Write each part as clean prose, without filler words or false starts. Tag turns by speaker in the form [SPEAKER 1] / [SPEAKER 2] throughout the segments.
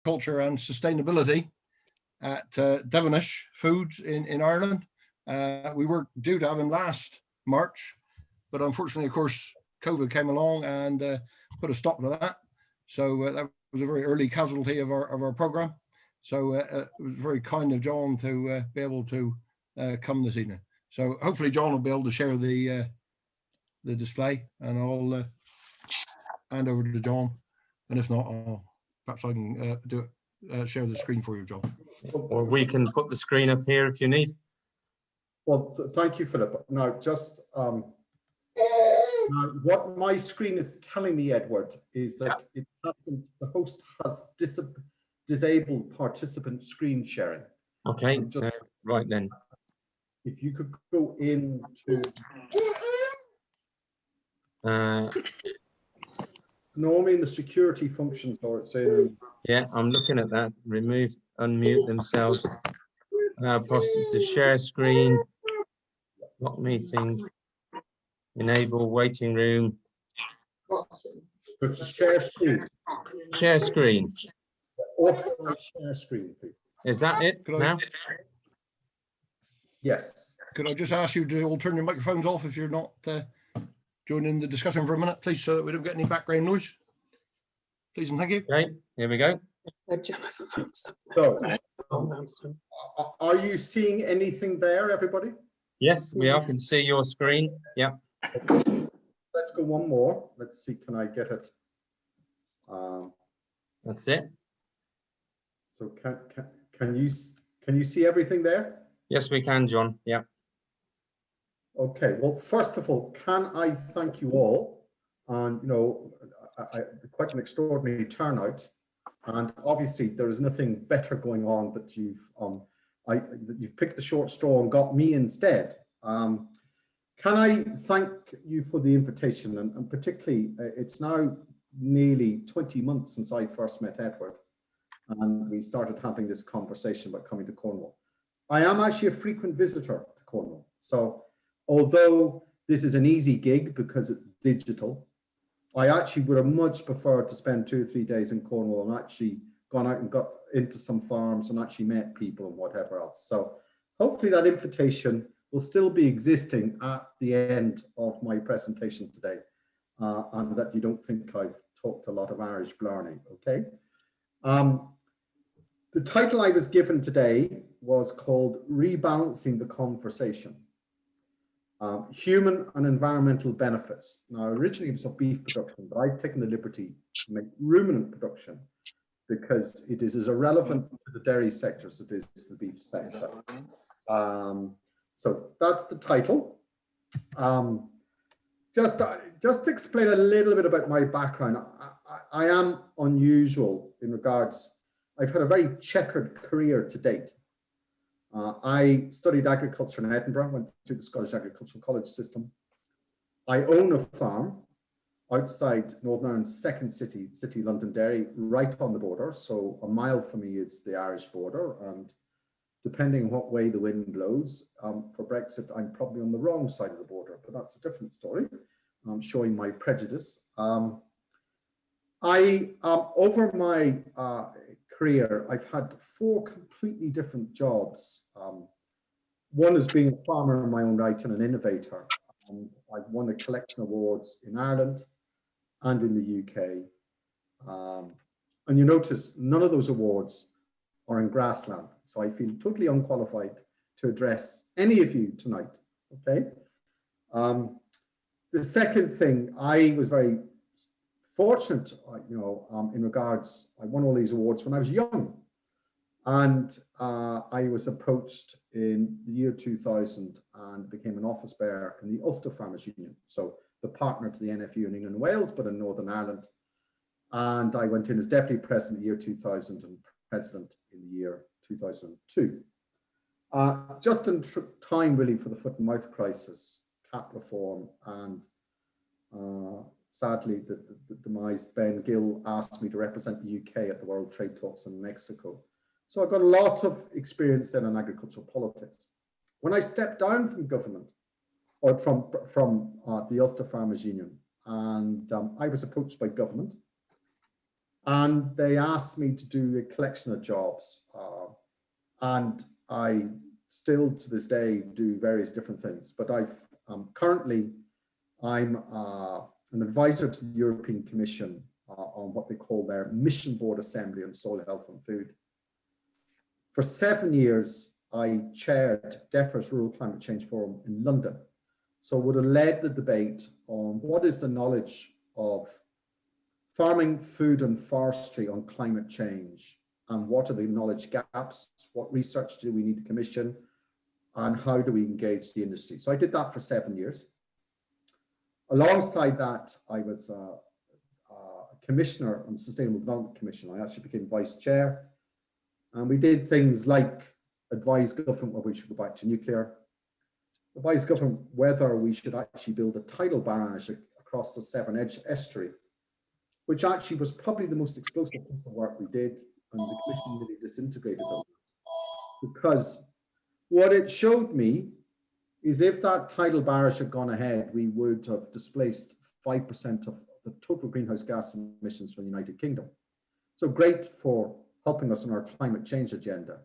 [SPEAKER 1] agriculture and sustainability at Devenish Foods in Ireland. We were due to have him last March, but unfortunately, of course, COVID came along and put a stop to that. So that was a very early casualty of our program. So it was very kind of John to be able to come this evening. So hopefully John will be able to share the display, and I'll hand over to John. And if not, perhaps I can share the screen for you, John.
[SPEAKER 2] Or we can put the screen up here if you need.
[SPEAKER 3] Well, thank you, Philip. Now, just what my screen is telling me, Edward, is that it hasn't, the host has disabled participant screen sharing.
[SPEAKER 2] Okay, so right then.
[SPEAKER 3] If you could go into normally in the security functions, or it's in.
[SPEAKER 2] Yeah, I'm looking at that. Remove, unmute themselves. Possible to share screen. Lock meeting. Enable waiting room.
[SPEAKER 3] It's a share screen.
[SPEAKER 2] Share screen.
[SPEAKER 3] Authorize share screen, please.
[SPEAKER 2] Is that it now?
[SPEAKER 3] Yes.
[SPEAKER 1] Could I just ask you to all turn your microphones off if you're not joining the discussion for a minute, please, so that we don't get any background noise? Please and thank you.
[SPEAKER 2] Okay, here we go.
[SPEAKER 3] So, are you seeing anything there, everybody?
[SPEAKER 2] Yes, we are. Can see your screen. Yeah.
[SPEAKER 3] Let's go one more. Let's see. Can I get it?
[SPEAKER 2] That's it.
[SPEAKER 3] So can you see everything there?
[SPEAKER 2] Yes, we can, John. Yeah.
[SPEAKER 3] Okay. Well, first of all, can I thank you all? And you know, quite an extraordinary turnout. And obviously, there is nothing better going on that you've picked the short straw and got me instead. Can I thank you for the invitation, and particularly, it's now nearly 20 months since I first met Edward, and we started having this conversation about coming to Cornwall. I am actually a frequent visitor to Cornwall, so although this is an easy gig because it's digital, I actually would have much preferred to spend 2 or 3 days in Cornwall and actually gone out and got into some farms and actually met people and whatever else. So hopefully that invitation will still be existing at the end of my presentation today, and that you don't think I've talked a lot of Irish blarney, okay? The title I was given today was called Rebalancing the Conversation. Human and environmental benefits. Now, originally it was of beef production, but I've taken the liberty to make ruminant production because it is as irrelevant to the dairy sector as it is to the beef sector. So that's the title. Just to explain a little bit about my background, I am unusual in regards, I've had a very checkered career to date. I studied agriculture in Edinburgh, went through the Scottish Agricultural College system. I own a farm outside Northern Ireland's second city, Londonderry, right on the border. So a mile from me is the Irish border. And depending on what way the wind blows, for Brexit, I'm probably on the wrong side of the border, but that's a different story. I'm showing my prejudice. Over my career, I've had 4 completely different jobs. One is being a farmer in my own right and an innovator. And I've won a collection of awards in Ireland and in the UK. And you notice none of those awards are in Grassland. So I feel totally unqualified to address any of you tonight, okay? The second thing, I was very fortunate, in regards, I won all these awards when I was young. And I was approached in the year 2000 and became an office bearer in the Ulster Farmers Union. So the partner to the NFU in England and Wales, but in Northern Ireland. And I went in as deputy president in the year 2000 and president in the year 2002. Just in time really for the foot and mouth crisis, cap reform, and sadly the demise, Ben Gill asked me to represent the UK at the World Trade Talks in Mexico. So I got a lot of experience then in agricultural politics. When I stepped down from government, or from the Ulster Farmers Union, and I was approached by government And they asked me to do a collection of jobs. And I still to this day do various different things, but currently I'm an advisor to the European Commission on what they call their Mission Board Assembly on Soil Health and Food. For 7 years, I chaired DEFRA's Rural Climate Change Forum in London. So would have led the debate on what is the knowledge of farming, food and forestry on climate change, and what are the knowledge gaps, what research do we need to commission, and how do we engage the industry. So I did that for 7 years. Alongside that, I was a commissioner on the Sustainable Development Commission. I actually became vice chair, and we did things like advise government whether we should go back to nuclear, advise government whether we should actually build a tidal barrage across the Severn estuary, which actually was probably the most explosive piece of work we did, and the commission really disintegrated on that. Because what it showed me is if that tidal barrage had gone ahead, we would have displaced 5% of the total greenhouse gas emissions from the United Kingdom. So great for helping us on our climate change agenda.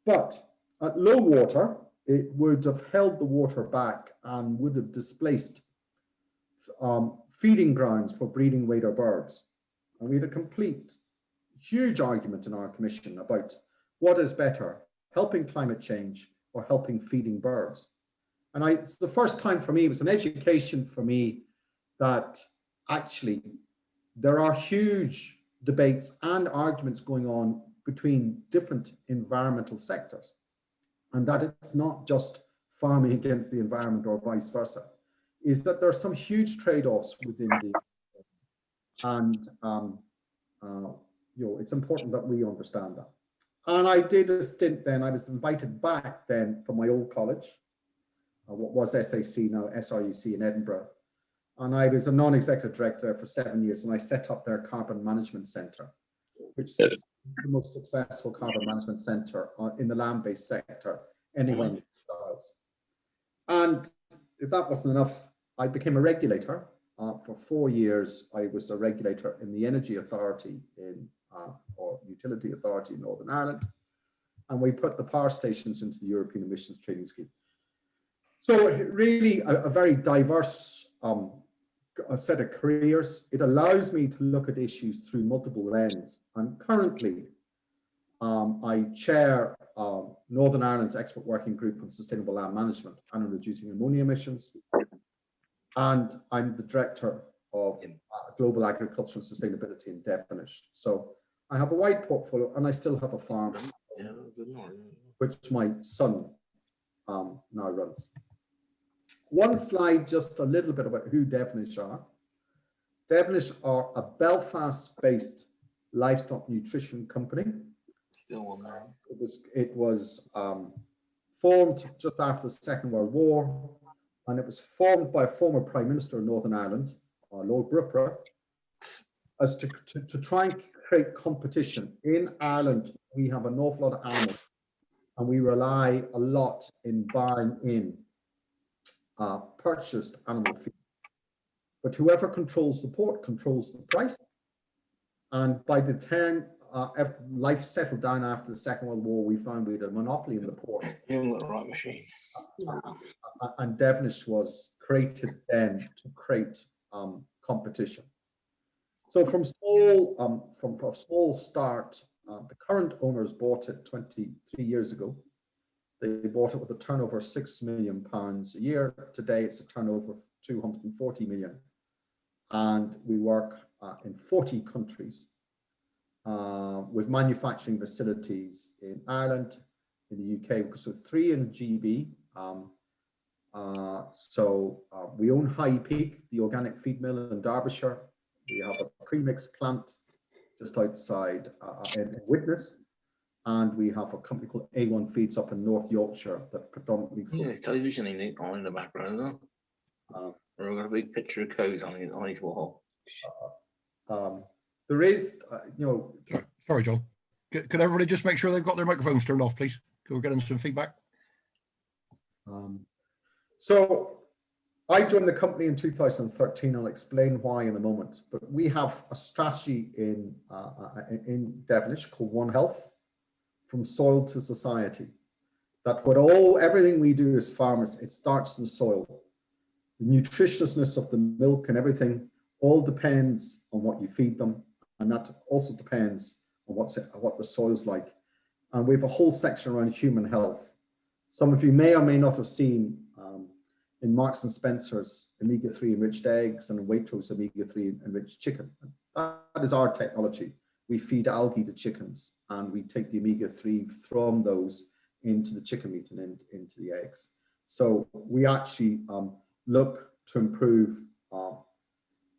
[SPEAKER 3] But at low water, it would have held the water back and would have displaced feeding grounds for breeding waders birds. And we had a complete, huge argument in our commission about what is better, helping climate change or helping feeding birds. And it's the first time for me, it was an education for me that actually there are huge debates and arguments going on between different environmental sectors, and that it's not just farming against the environment or vice versa, is that there are some huge trade-offs within the, and it's important that we understand that. And I did a stint then, I was invited back then from my old college, what was SAC, now SRUC in Edinburgh. And I was a non-executive director for 7 years, and I set up their carbon management centre, which is the most successful carbon management centre in the land-based sector anywhere in the Isles. And if that wasn't enough, I became a regulator. For 4 years, I was a regulator in the Energy Authority or Utility Authority in Northern Ireland. And we put the power stations into the European Emissions Trading Scheme. So really a very diverse a set of careers. It allows me to look at issues through multiple lenses. And currently, I chair Northern Ireland's Expert Working Group on Sustainable Land Management and on reducing ammonia emissions. And I'm the director of Global Agricultural Sustainability in Devenish. So I have a wide portfolio, and I still have a farm, which my son now runs. One slide, just a little bit about who Devenish are. Devenish are a Belfast-based livestock nutrition company.
[SPEAKER 2] Still on that.
[SPEAKER 3] It was formed just after the Second World War, and it was formed by a former Prime Minister of Northern Ireland, Lord Brooker, as to try and create competition. In Ireland, we have an awful lot of animals, and we rely a lot in buying in purchased animal feed. But whoever controls the port controls the price. And by the time life settled down after the Second World War, we found we had a monopoly in the port.
[SPEAKER 2] You haven't got the right machine.
[SPEAKER 3] And Devenish was created then to create competition. So from a small start, the current owners bought it 23 years ago. They bought it with a turnover of £6 million a year. Today, it's a turnover of 240 million. And we work in 40 countries with manufacturing facilities in Ireland, in the UK, so 3 in GB. We own High Peak, the organic feed mill in Derbyshire. We have a premix plant just outside in Widnes. And we have a company called A1 Feeds up in North Yorkshire that predominantly.
[SPEAKER 2] Yeah, it's television on in the background, isn't it? We've got a big picture of cows on his wall.
[SPEAKER 3] There is,
[SPEAKER 1] Sorry, John. Could everybody just make sure they've got their microphones turned off, please? We're getting some feedback.
[SPEAKER 3] So I joined the company in 2013. I'll explain why in a moment. But we have a strategy in Devenish called One Health, from soil to society. That everything we do as farmers, it starts in soil. The nutritiousness of the milk and everything all depends on what you feed them, and that also depends on what the soil's like. And we have a whole section around human health. Some of you may or may not have seen in Marks and Spencer's omega-3 enriched eggs and Waitrose omega-3 enriched chicken. That is our technology. We feed algae to chickens, and we take the omega-3 from those into the chicken meat and into the eggs. So we actually look to improve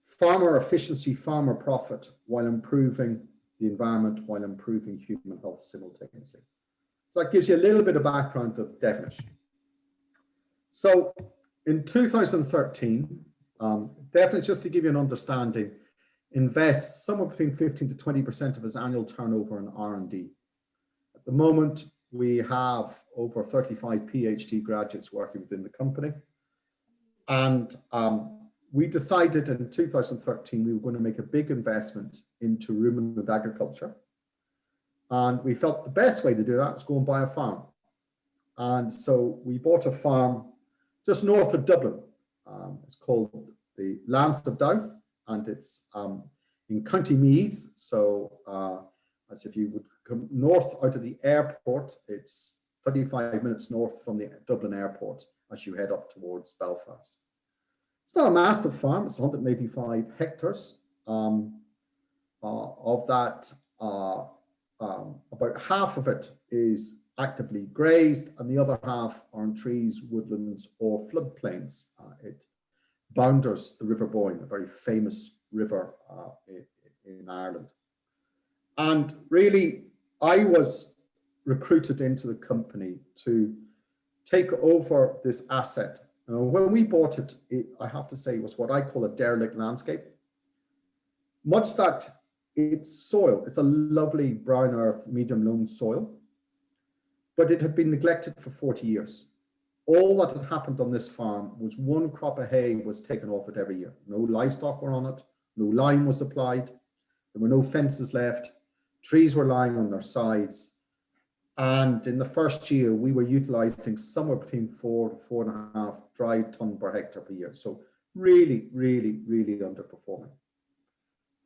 [SPEAKER 3] farmer efficiency, farmer profit, while improving the environment, while improving human health simultaneously. So that gives you a little bit of background of Devenish. So in 2013, Devenish, just to give you an understanding, invests somewhere between 15 to 20% of its annual turnover in R&D. At the moment, we have over 35 PhD graduates working within the company. And we decided in 2013 we were going to make a big investment into ruminant agriculture. And we felt the best way to do that was go and buy a farm. And so we bought a farm just north of Dublin. It's called the Lands of Douth, and it's in County Meath. So as if you would come north out of the airport, it's 35 minutes north from the Dublin airport as you head up towards Belfast. It's not a massive farm, it's 185 hectares. Of that, about half of it is actively grazed, and the other half are in trees, woodlands, or floodplains. It boundaries the River Boyne, a very famous river in Ireland. And really, I was recruited into the company to take over this asset. When we bought it, I have to say, it was what I call a derelict landscape. Much that it's soil, it's a lovely brown earth, medium loam soil, but it had been neglected for 40 years. All that had happened on this farm was one crop of hay was taken off it every year. No livestock were on it, no lime was applied, there were no fences left, trees were lying on their sides. And in the first year, we were utilizing somewhere between 4 to 4.5 dry ton per hectare per year. So really, really, really underperforming.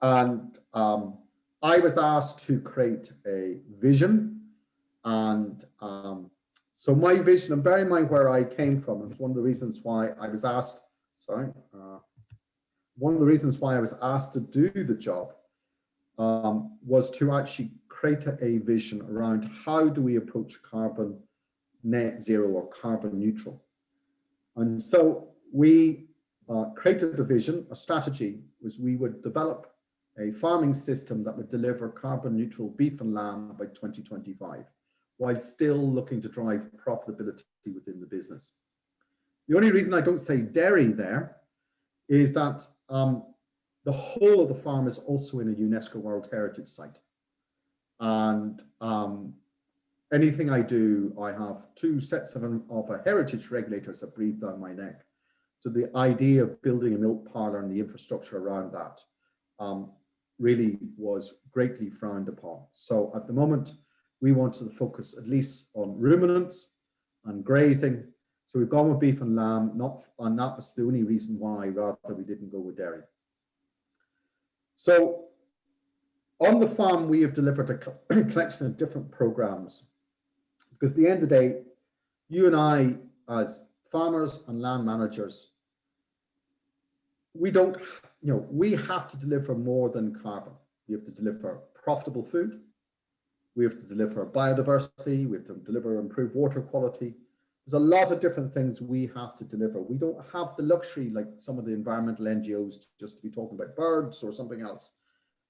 [SPEAKER 3] And I was asked to create a vision. And so my vision, and bear in mind where I came from, it was one of the reasons why I was asked, one of the reasons why I was asked to do the job was to actually create a vision around how do we approach carbon net zero or carbon neutral. And so we created a vision, a strategy, was we would develop a farming system that would deliver carbon neutral beef and lamb by 2025, while still looking to drive profitability within the business. The only reason I don't say dairy there is that the whole of the farm is also in a UNESCO World Heritage Site. And anything I do, I have 2 sets of heritage regulators that breathe down my neck. So the idea of building a milk parlour and the infrastructure around that really was greatly frowned upon. So at the moment, we wanted to focus at least on ruminants and grazing. So we've gone with beef and lamb, and that was the only reason why rather we didn't go with dairy. So on the farm, we have delivered a collection of different programs, because at the end of the day, you and I, as farmers and land managers, we don't, we have to deliver more than carbon. We have to deliver profitable food. We have to deliver biodiversity. We have to deliver improved water quality. There's a lot of different things we have to deliver. We don't have the luxury, like some of the environmental NGOs, just to be talking about birds or something else.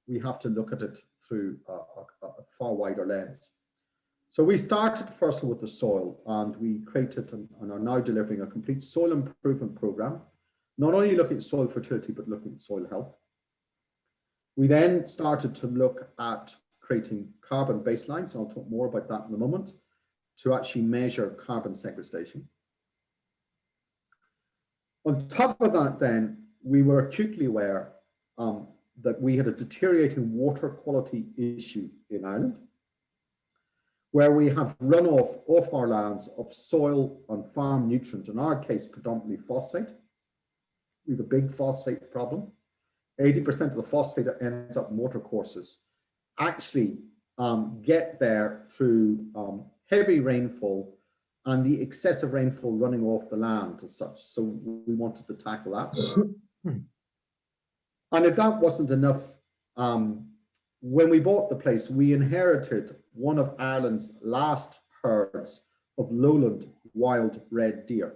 [SPEAKER 3] We have to look at it through a far wider lens. So we started first of all with the soil, and we created and are now delivering a complete soil improvement program, not only looking at soil fertility, but looking at soil health. We then started to look at creating carbon baselines, and I'll talk more about that in a moment, to actually measure carbon sequestration. On top of that, then, we were acutely aware that we had a deteriorating water quality issue in Ireland, where we have runoff off our lands of soil and farm nutrient, in our case, predominantly phosphate. We have a big phosphate problem. 80% of the phosphate that ends up in watercourses actually get there through heavy rainfall and the excessive rainfall running off the land as such. So we wanted to tackle that. And if that wasn't enough, when we bought the place, we inherited one of Ireland's last herds of lowland wild red deer.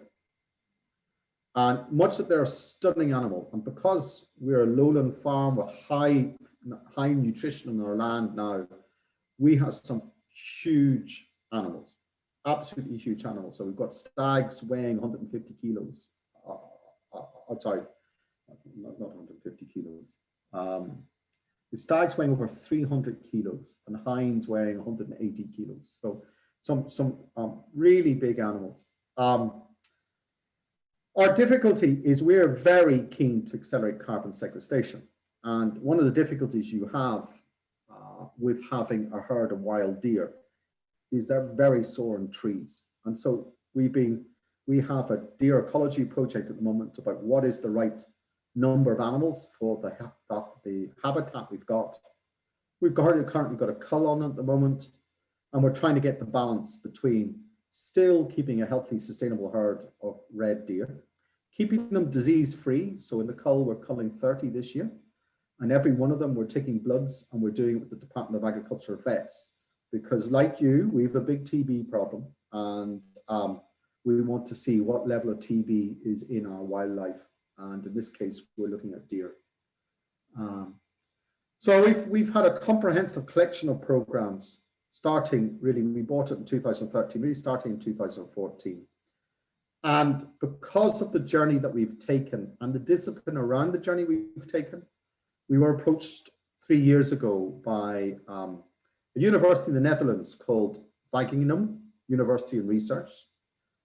[SPEAKER 3] And much that they're a stunning animal. And because we're a lowland farm with high nutrition in our land now, we have some huge animals, absolutely huge animals. So we've got stags weighing 150 kilos. I'm sorry, not 150 kilos. The stags weighing over 300 kilos and hinds weighing 180 kilos. So some really big animals. Our difficulty is we're very keen to accelerate carbon sequestration. And one of the difficulties you have with having a herd of wild deer is they're very sore in trees. And so we have a deer ecology project at the moment about what is the right number of animals for the habitat we've got. We've currently got a cull on at the moment, and we're trying to get the balance between still keeping a healthy, sustainable herd of red deer, keeping them disease-free. So in the cull, we're culling 30 this year, and every one of them we're taking bloods, and we're doing it with the Department of Agriculture vets, because like you, we have a big TB problem, and we want to see what level of TB is in our wildlife. And in this case, we're looking at deer. So we've had a comprehensive collection of programs starting, really, we bought it in 2013, really starting in 2014. And because of the journey that we've taken and the discipline around the journey we've taken, we were approached 3 years ago by a university in the Netherlands called Wageningen University and Research.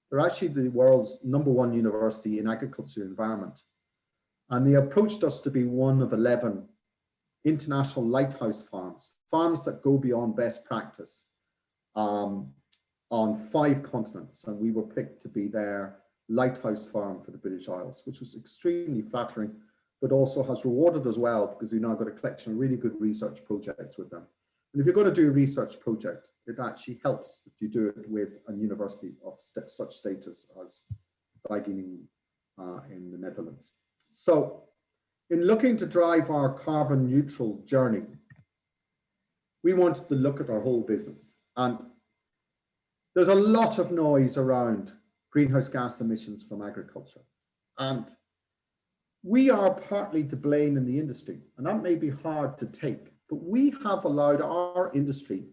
[SPEAKER 3] They're actually the world's #1 university in agriculture and environment. And they approached us to be one of 11 international lighthouse farms, farms that go beyond best practice on 5 continents. And we were picked to be their lighthouse farm for the British Isles, which was extremely flattering, but also has rewarded us well because we've now got a collection of really good research projects with them. And if you're going to do a research project, it actually helps that you do it with a university of such status as Wageningen in the Netherlands. So in looking to drive our carbon neutral journey, we wanted to look at our whole business. And there's a lot of noise around greenhouse gas emissions from agriculture. And we are partly to blame in the industry, and that may be hard to take, but we have allowed our industry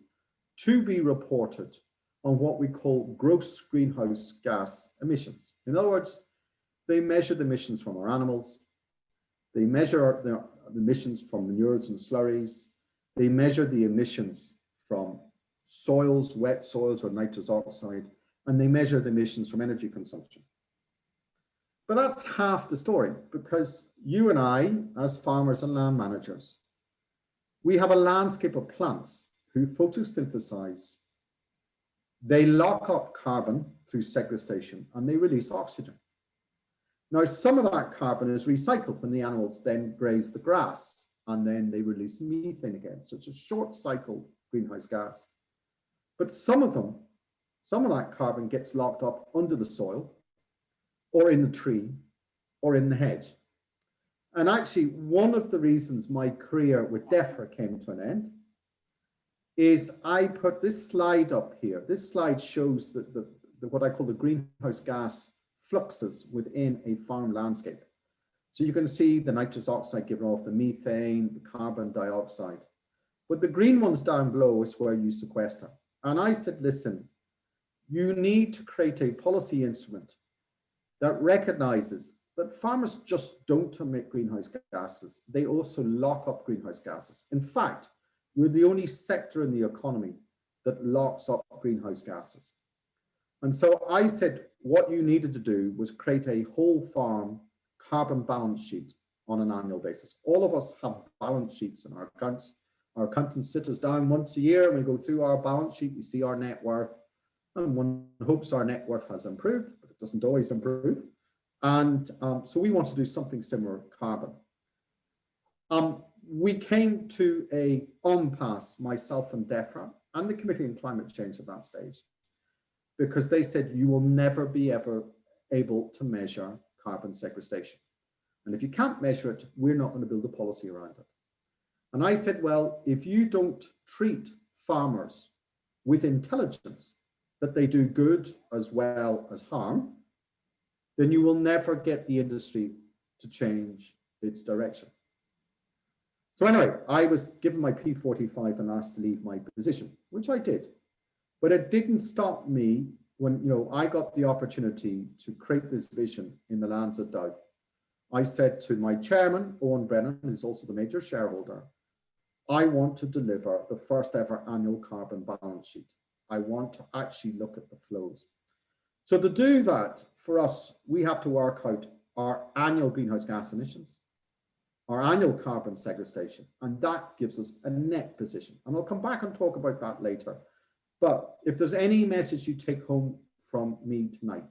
[SPEAKER 3] to be reported on what we call gross greenhouse gas emissions. In other words, they measure the emissions from our animals, they measure the emissions from manures and slurries, they measure the emissions from soils, wet soils or nitrous oxide, and they measure the emissions from energy consumption. But that's half the story, because you and I, as farmers and land managers, we have a landscape of plants who photosynthesize. They lock up carbon through sequestration and they release oxygen. Now, some of that carbon is recycled when the animals then graze the grass, and then they release methane again. So it's a short cycle greenhouse gas. But some of that carbon gets locked up under the soil, or in the tree, or in the hedge. And actually, one of the reasons my career with DEFRA came to an end is I put this slide up here. This slide shows what I call the greenhouse gas fluxes within a farm landscape. So you can see the nitrous oxide given off, the methane, the carbon dioxide. But the green ones down below is where you sequester. And I said, listen, you need to create a policy instrument that recognizes that farmers just don't emit greenhouse gases. They also lock up greenhouse gases. In fact, we're the only sector in the economy that locks up greenhouse gases. And so I said, what you needed to do was create a whole farm carbon balance sheet on an annual basis. All of us have balance sheets in our accounts. Our accountants sit us down once a year and we go through our balance sheet, we see our net worth, and one hopes our net worth has improved, but it doesn't always improve. And so we want to do something similar, carbon. We came to a impasse, myself and DEFRA and the Committee on Climate Change at that stage, because they said you will never be ever able to measure carbon sequestration. And if you can't measure it, we're not going to build a policy around it. And I said, well, if you don't treat farmers with intelligence, that they do good as well as harm, then you will never get the industry to change its direction. So anyway, I was given my P45 and asked to leave my position, which I did. But it didn't stop me when, you know, I got the opportunity to create this vision in the lands of Doubt. I said to my chairman, Owen Brennan, who's also the major shareholder, I want to deliver the first ever annual carbon balance sheet. I want to actually look at the flows. So to do that, for us, we have to work out our annual greenhouse gas emissions, our annual carbon sequestration, and that gives us a net position. And I'll come back and talk about that later. But if there's any message you take home from me tonight,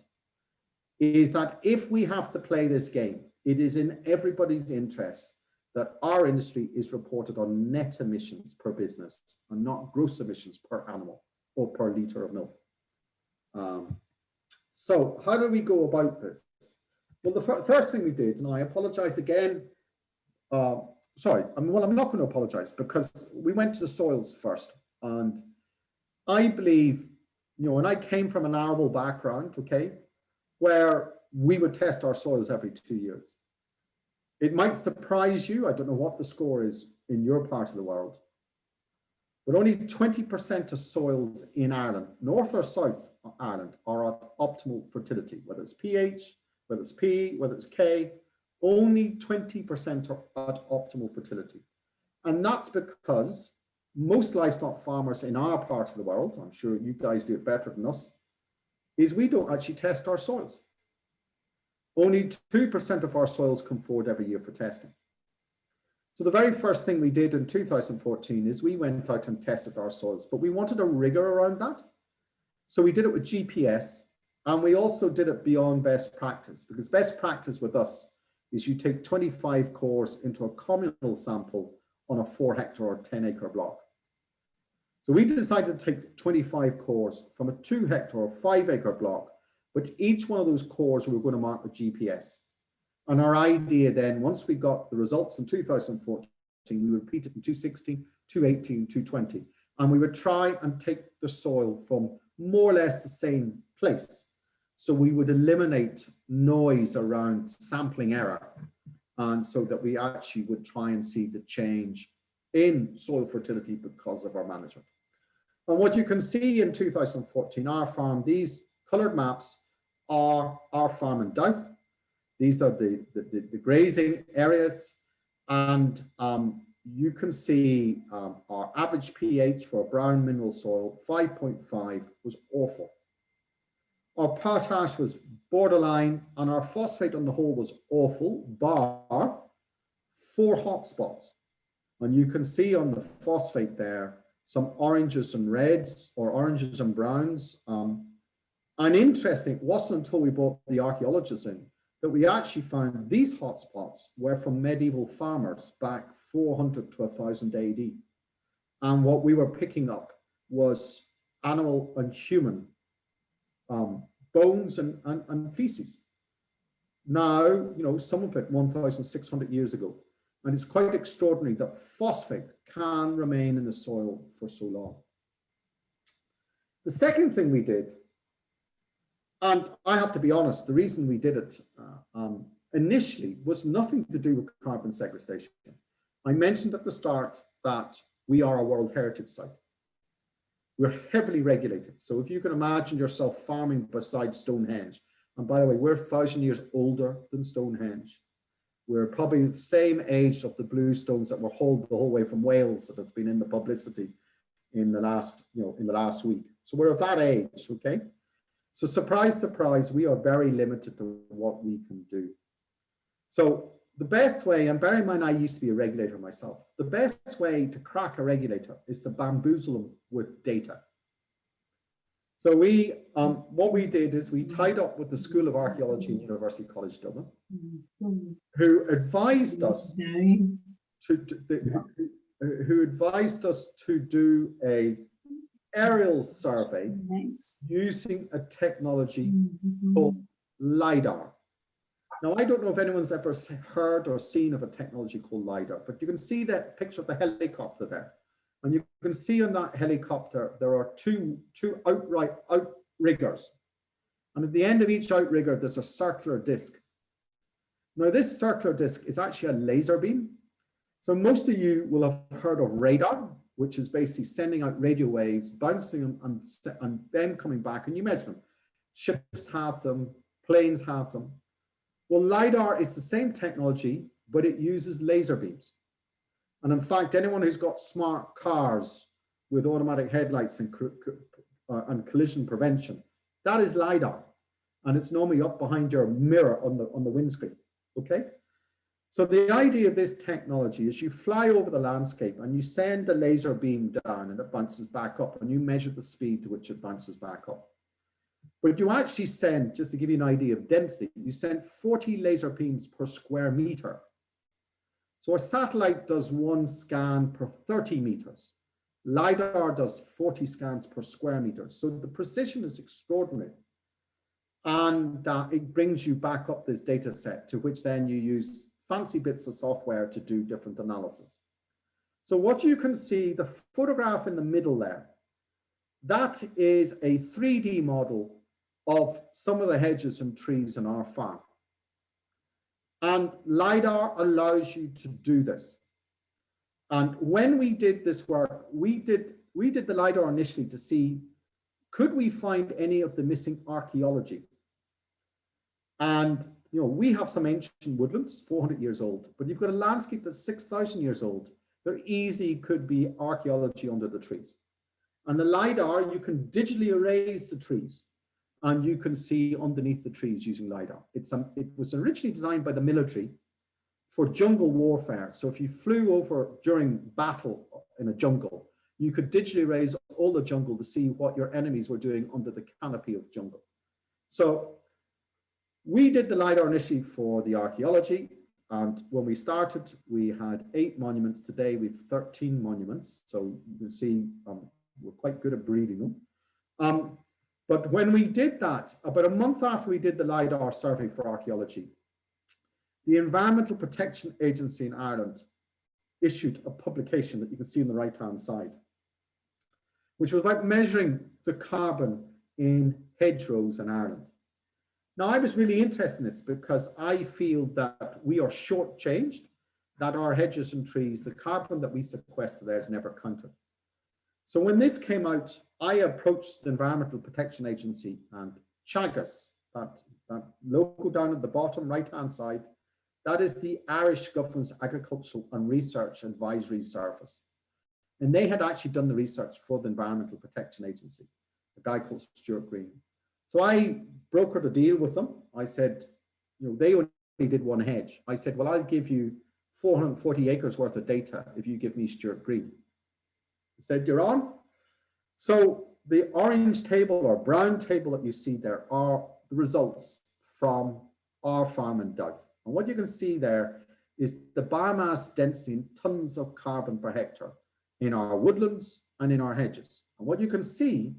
[SPEAKER 3] is that if we have to play this game, it is in everybody's interest that our industry is reported on net emissions per business and not gross emissions per animal or per litre of milk. So how do we go about this? Well, the first thing we did, and I apologize again, well, I'm not going to apologize because we went to the soils first. And I believe, you know, and I came from an arable background, okay, where we would test our soils every 2 years. It might surprise you, I don't know what the score is in your part of the world, but only 20% of soils in Ireland, North or South Ireland, are at optimal fertility, whether it's pH, whether it's P, whether it's K, only 20% are at optimal fertility. And that's because most livestock farmers in our part of the world, I'm sure you guys do it better than us, is we don't actually test our soils. Only 2% of our soils come forward every year for testing. So the very first thing we did in 2014 is we went out and tested our soils, but we wanted a rigor around that. So we did it with GPS, and we also did it beyond best practice, because best practice with us is you take 25 cores into a communal sample on a 4 hectare or 10 acre block. So we decided to take 25 cores from a 2 hectare or 5 acre block, but each one of those cores we were going to mark with GPS. And our idea then, once we got the results in 2014, we would repeat it in 2016, 2018, 2020. And we would try and take the soil from more or less the same place. So we would eliminate noise around sampling error. And so that we actually would try and see the change in soil fertility because of our management. And what you can see in 2014, our farm, these colored maps are our farm in Doubt. These are the grazing areas. And you can see our average pH for brown mineral soil, 5.5, was awful. Our potash was borderline, and our phosphate on the whole was awful, bar 4 hotspots. And you can see on the phosphate there, some oranges and reds, or oranges and browns. And interesting, it wasn't until we brought the archaeologists in that we actually found these hotspots were from medieval farmers back 400 to 1000 AD. And what we were picking up was animal and human bones and feces. Now, you know, some of it 1,600 years ago. And it's quite extraordinary that phosphate can remain in the soil for so long. The second thing we did, and I have to be honest, the reason we did it initially was nothing to do with carbon sequestration. I mentioned at the start that we are a World Heritage Site. We're heavily regulated. So if you can imagine yourself farming beside Stonehenge, and by the way, we're 1,000 years older than Stonehenge. We're probably the same age of the blue stones that were hauled the whole way from Wales that have been in the publicity in the last, in the last week. So we're of that age, okay? So surprise, surprise, we are very limited to what we can do. So the best way, and bear in mind I used to be a regulator myself, the best way to crack a regulator is to bamboozle them with data. So what we did is we tied up with the School of Archaeology and University College Dublin, who advised us to do a aerial survey using a technology called LiDAR. Now, I don't know if anyone's ever heard or seen of a technology called LiDAR, but you can see that picture of the helicopter there. And you can see on that helicopter, there are two outriggers. And at the end of each outrigger, there's a circular disc. Now, this circular disc is actually a laser beam. So most of you will have heard of radar, which is basically sending out radio waves, bouncing them, and then coming back. And you mentioned them. Ships have them, planes have them. Well, LiDAR is the same technology, but it uses laser beams. And in fact, anyone who's got smart cars with automatic headlights and collision prevention, that is LiDAR. And it's normally up behind your mirror on the windscreen, okay? So the idea of this technology is you fly over the landscape and you send a laser beam down and it bounces back up, and you measure the speed to which it bounces back up. But you actually send, just to give you an idea of density, you send 40 laser beams per square meter. So a satellite does 1 scan per 30 meters. LiDAR does 40 scans per square meter. So the precision is extraordinary. And it brings you back up this data set, to which then you use fancy bits of software to do different analysis. So what you can see, the photograph in the middle there, that is a 3D model of some of the hedges and trees on our farm. And LiDAR allows you to do this. And when we did this work, we did the LiDAR initially to see, could we find any of the missing archaeology? And you know, we have some ancient woodlands, 400 years old, but you've got a landscape that's 6,000 years old. There easily could be archaeology under the trees. And the LiDAR, you can digitally erase the trees, and you can see underneath the trees using LiDAR. It was originally designed by the military for jungle warfare. So if you flew over during battle in a jungle, you could digitally erase all the jungle to see what your enemies were doing under the canopy of jungle. So we did the LiDAR initially for the archaeology. And when we started, we had 8 monuments. Today, we have 13 monuments. So you can see we're quite good at breeding them. But when we did that, about a month after we did the LiDAR survey for archaeology, the Environmental Protection Agency in Ireland issued a publication that you can see on the right-hand side, which was about measuring the carbon in hedgerows in Ireland. Now, I was really interested in this because I feel that we are shortchanged, that our hedges and trees, the carbon that we sequester there is never counted. So when this came out, I approached the Environmental Protection Agency and Teagasc, that logo down at the bottom right-hand side, that is the Irish Government's Agricultural and Research Advisory Service. And they had actually done the research for the Environmental Protection Agency, a guy called Stuart Green. So I brokered a deal with them. I said, you know, they only did 1 hedge. I said, well, I'll give you 440 acres worth of data if you give me Stuart Green. He said, you're on. So the orange table or brown table that you see there are the results from our farm in Douth. And what you can see there is the biomass density in tons of carbon per hectare in our woodlands and in our hedges. And what you can see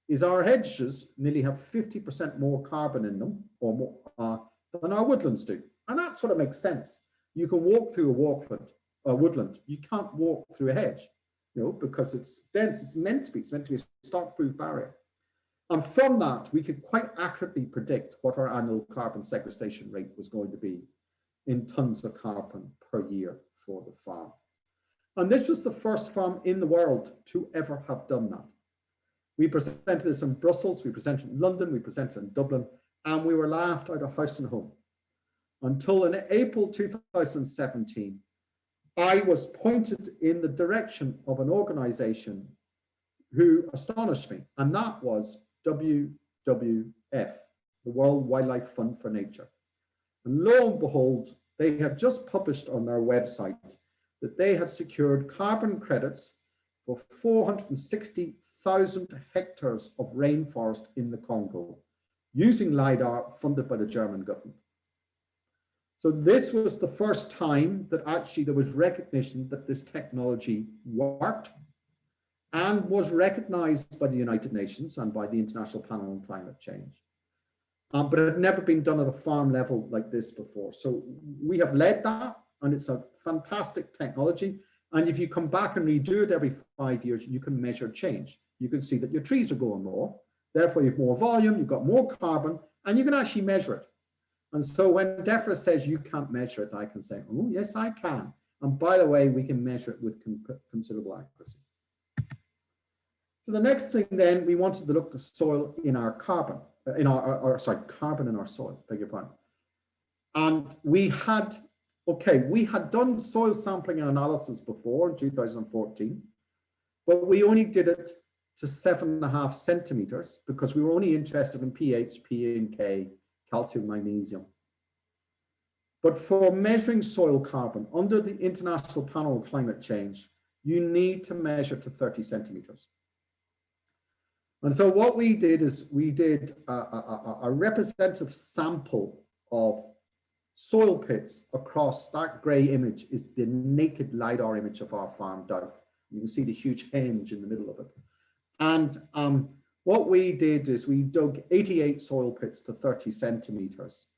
[SPEAKER 3] is our hedges nearly have 50% more carbon in them or more than our woodlands do. And that sort of makes sense. You can walk through a woodland. You can't walk through a hedge, you know, because it's dense. It's meant to be a stock-proof barrier. And from that, we could quite accurately predict what our annual carbon sequestration rate was going to be in tons of carbon per year for the farm. And this was the first farm in the world to ever have done that. We presented this in Brussels, we presented in London, we presented in Dublin, and we were laughed out of house and home. Until in April 2017, I was pointed in the direction of an organization who astonished me, and that was WWF, the World Wildlife Fund for Nature. And lo and behold, they had just published on their website that they had secured carbon credits for 460,000 hectares of rainforest in the Congo using LiDAR funded by the German government. So this was the first time that actually there was recognition that this technology worked and was recognized by the United Nations and by the International Panel on Climate Change. But it had never been done at a farm level like this before. So we have led that, and it's a fantastic technology. And if you come back and redo it every 5 years, you can measure change. You can see that your trees are growing more. Therefore, you have more volume, you've got more carbon, and you can actually measure it. And so when DEFRA says you can't measure it, I can say, oh, yes, I can. And by the way, we can measure it with considerable accuracy. So the next thing then, we wanted to look at the soil in our carbon, carbon in our soil, beg your pardon. And we had done soil sampling and analysis before in 2014, but we only did it to 7.5 centimeters because we were only interested in pH, P and K, calcium, magnesium. But for measuring soil carbon under the International Panel on Climate Change, you need to measure to 30 centimeters. And so what we did is we did a representative sample of soil pits across. That gray image is the naked LiDAR image of our farm Douth. You can see the huge henge in the middle of it. And what we did is we dug 88 soil pits to 30 centimeters.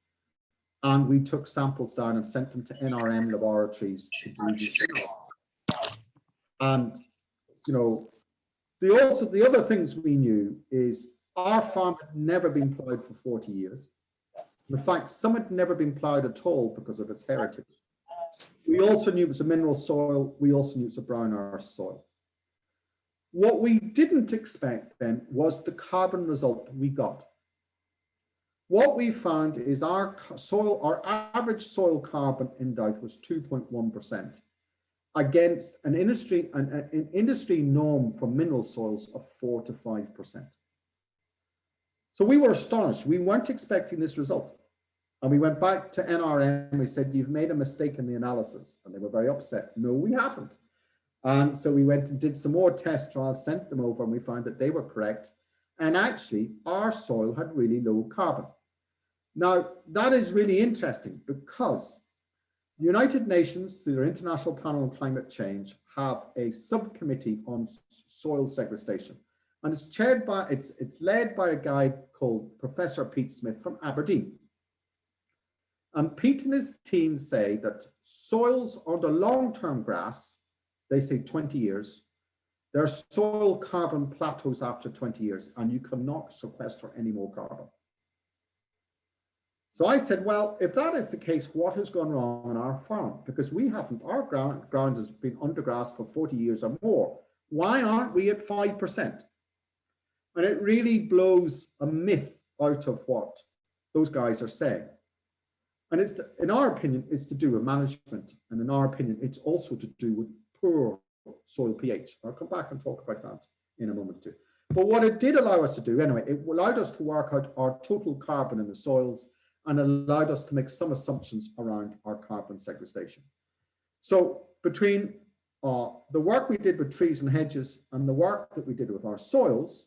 [SPEAKER 3] And we took samples down and sent them to NRM laboratories to do this. And, you know, the other things we knew is our farm had never been plowed for 40 years. In fact, some had never been plowed at all because of its heritage. We also knew it was a mineral soil. We also knew it was a brown earth soil. What we didn't expect then was the carbon result we got. What we found is our average soil carbon in Douth was 2.1%. against an industry norm for mineral soils of 4 to 5%. So we were astonished. We weren't expecting this result. And we went back to NRM and we said, you've made a mistake in the analysis. And they were very upset. No, we haven't. And so we went and did some more test trials, sent them over, and we found that they were correct. And actually, our soil had really low carbon. Now, that is really interesting because the United Nations, through their International Panel on Climate Change, have a subcommittee on soil segregation. And it's chaired by, it's led by a guy called Professor Pete Smith from Aberdeen. And Pete and his team say that soils under long-term grass, they say 20 years, their soil carbon plateaus after 20 years, and you cannot sequester any more carbon. So I said, well, if that is the case, what has gone wrong on our farm? Because we haven't, our ground has been under grass for 40 years or more. Why aren't we at 5%? And it really blows a myth out of what those guys are saying. And it's, in our opinion, it's to do with management. And in our opinion, it's also to do with poor soil pH. I'll come back and talk about that in a moment too. But what it did allow us to do, anyway, it allowed us to work out our total carbon in the soils and allowed us to make some assumptions around our carbon sequestration. So between the work we did with trees and hedges and the work that we did with our soils,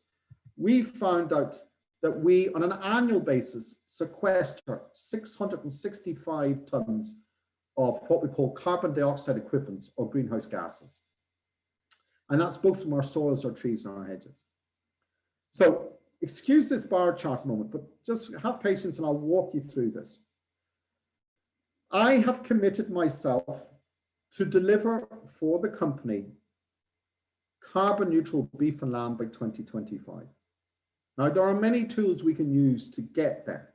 [SPEAKER 3] we found out that we, on an annual basis, sequester 665 tons of what we call carbon dioxide equivalents or greenhouse gases. And that's both from our soils, our trees, and our hedges. So excuse this bar chart a moment, but just have patience and I'll walk you through this. I have committed myself to deliver for the company carbon neutral beef and lamb by 2025. Now, there are many tools we can use to get there,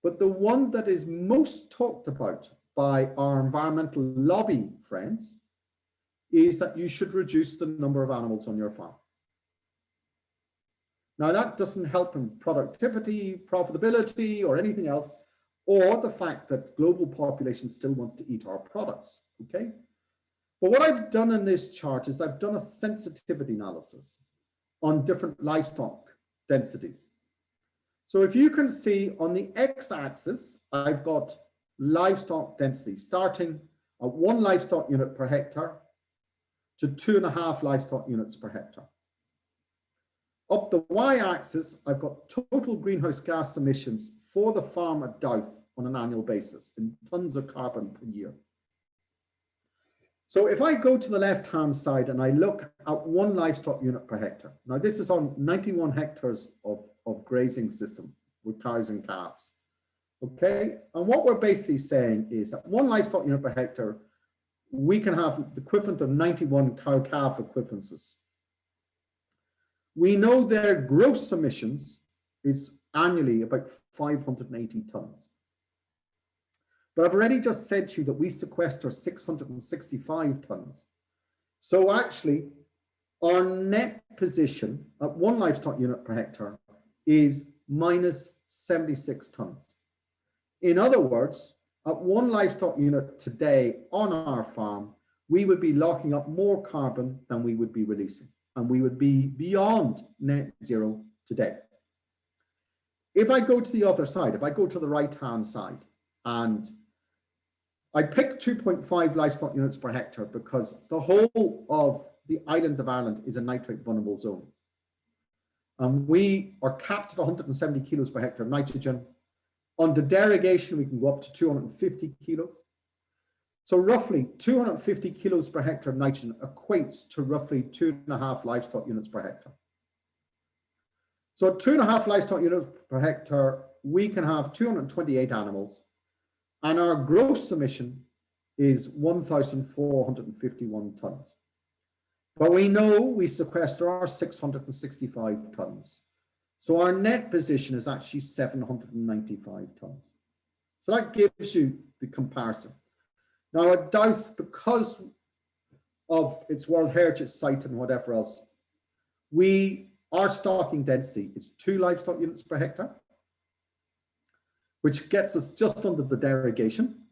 [SPEAKER 3] but the one that is most talked about by our environmental lobby friends is that you should reduce the number of animals on your farm. Now, that doesn't help in productivity, profitability, or anything else, or the fact that global population still wants to eat our products, okay? But what I've done in this chart is I've done a sensitivity analysis on different livestock densities. So if you can see on the x-axis, I've got livestock density starting at 1 livestock unit per hectare to 2.5 livestock units per hectare. Up the y-axis, I've got total greenhouse gas emissions for the farm at Douth on an annual basis in tons of carbon per year. So if I go to the left-hand side and I look at 1 livestock unit per hectare, now this is on 91 hectares of grazing system with cows and calves, okay? And what we're basically saying is that 1 livestock unit per hectare, we can have the equivalent of 91 cow-calf equivalences. We know their gross emissions is annually about 580 tons. But I've already just said to you that we sequester 665 tons. So actually, our net position at 1 livestock unit per hectare is minus 76 tons. In other words, at 1 livestock unit today on our farm, we would be locking up more carbon than we would be releasing, and we would be beyond net zero today. If I go to the other side, if I go to the right-hand side, and I picked 2.5 livestock units per hectare because the whole of the island of Ireland is a nitrate vulnerable zone. And we are capped at 170 kilos per hectare of nitrogen. Under derogation, we can go up to 250 kilos. So roughly 250 kilos per hectare of nitrogen equates to roughly 2.5 livestock units per hectare. So 2.5 livestock units per hectare, we can have 228 animals, and our gross emission is 1,451 tons. But we know we sequester our 665 tons. So our net position is actually 795 tons. So that gives you the comparison. Now at Douth, because of its World Heritage Site and whatever else, our stocking density is 2 livestock units per hectare, which gets us just under the derogation.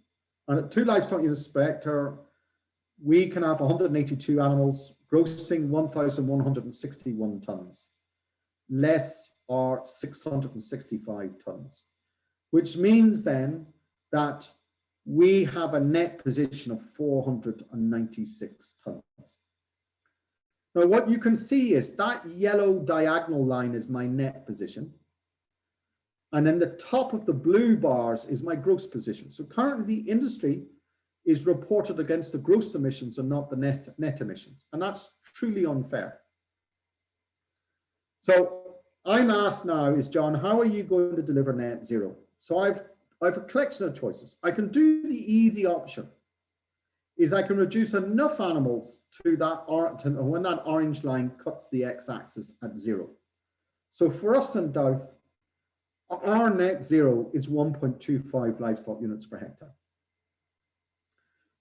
[SPEAKER 3] And at 2 livestock units per hectare, we can have 182 animals, grossing 1,161 tons, less our 665 tons, which means then that we have a net position of 496 tons. Now, what you can see is that yellow diagonal line is my net position. And then the top of the blue bars is my gross position. So currently the industry is reported against the gross emissions and not the net emissions. And that's truly unfair. So I'm asked now is, John, how are you going to deliver net zero? So I've a collection of choices. I can do the easy option, is I can reduce enough animals to that, when that orange line cuts the x-axis at 0. So for us in Douth, our net zero is 1.25 livestock units per hectare.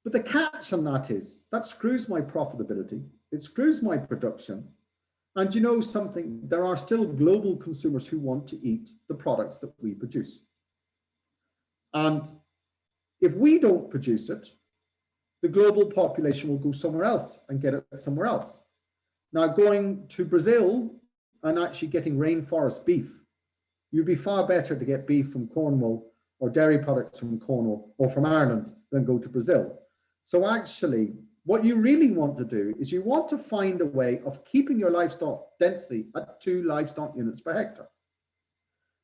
[SPEAKER 3] But the catch on that is, that screws my profitability, it screws my production, and you know something, there are still global consumers who want to eat the products that we produce. And if we don't produce it, the global population will go somewhere else and get it somewhere else. Now, going to Brazil and actually getting rainforest beef, you'd be far better to get beef from Cornwall or dairy products from Cornwall or from Ireland than go to Brazil. So actually, what you really want to do is you want to find a way of keeping your livestock density at 2 livestock units per hectare.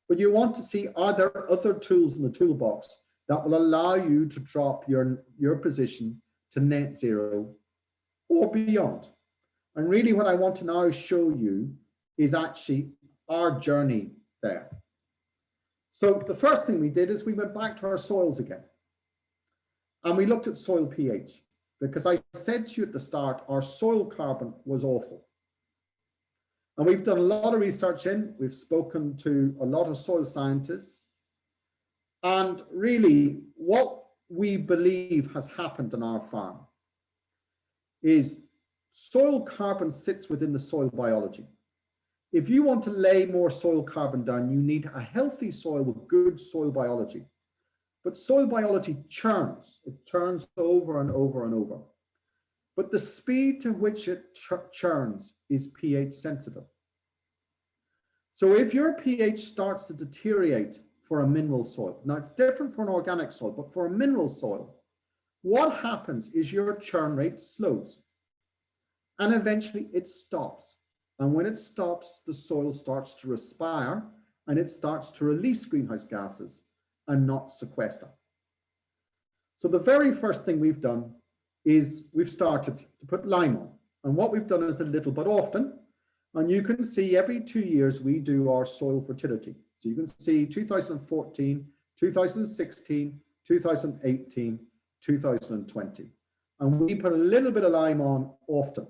[SPEAKER 3] But you want to see, are there other tools in the toolbox that will allow you to drop your position to net zero or beyond? And really what I want to now show you is actually our journey there. So the first thing we did is we went back to our soils again. And we looked at soil pH, because I said to you at the start, our soil carbon was awful. And we've done a lot of research we've spoken to a lot of soil scientists. And really what we believe has happened on our farm is soil carbon sits within the soil biology. If you want to lay more soil carbon down, you need a healthy soil with good soil biology. But soil biology churns. It churns over and over and over. But the speed to which it churns is pH sensitive. So if your pH starts to deteriorate for a mineral soil, now it's different for an organic soil, but for a mineral soil, what happens is your churn rate slows and eventually it stops. And when it stops, the soil starts to respire and it starts to release greenhouse gases and not sequester. So the very first thing we've done is we've started to put lime on. And what we've done is a little but often. And you can see every 2 years we do our soil fertility. So you can see 2014, 2016, 2018, 2020. And we put a little bit of lime on often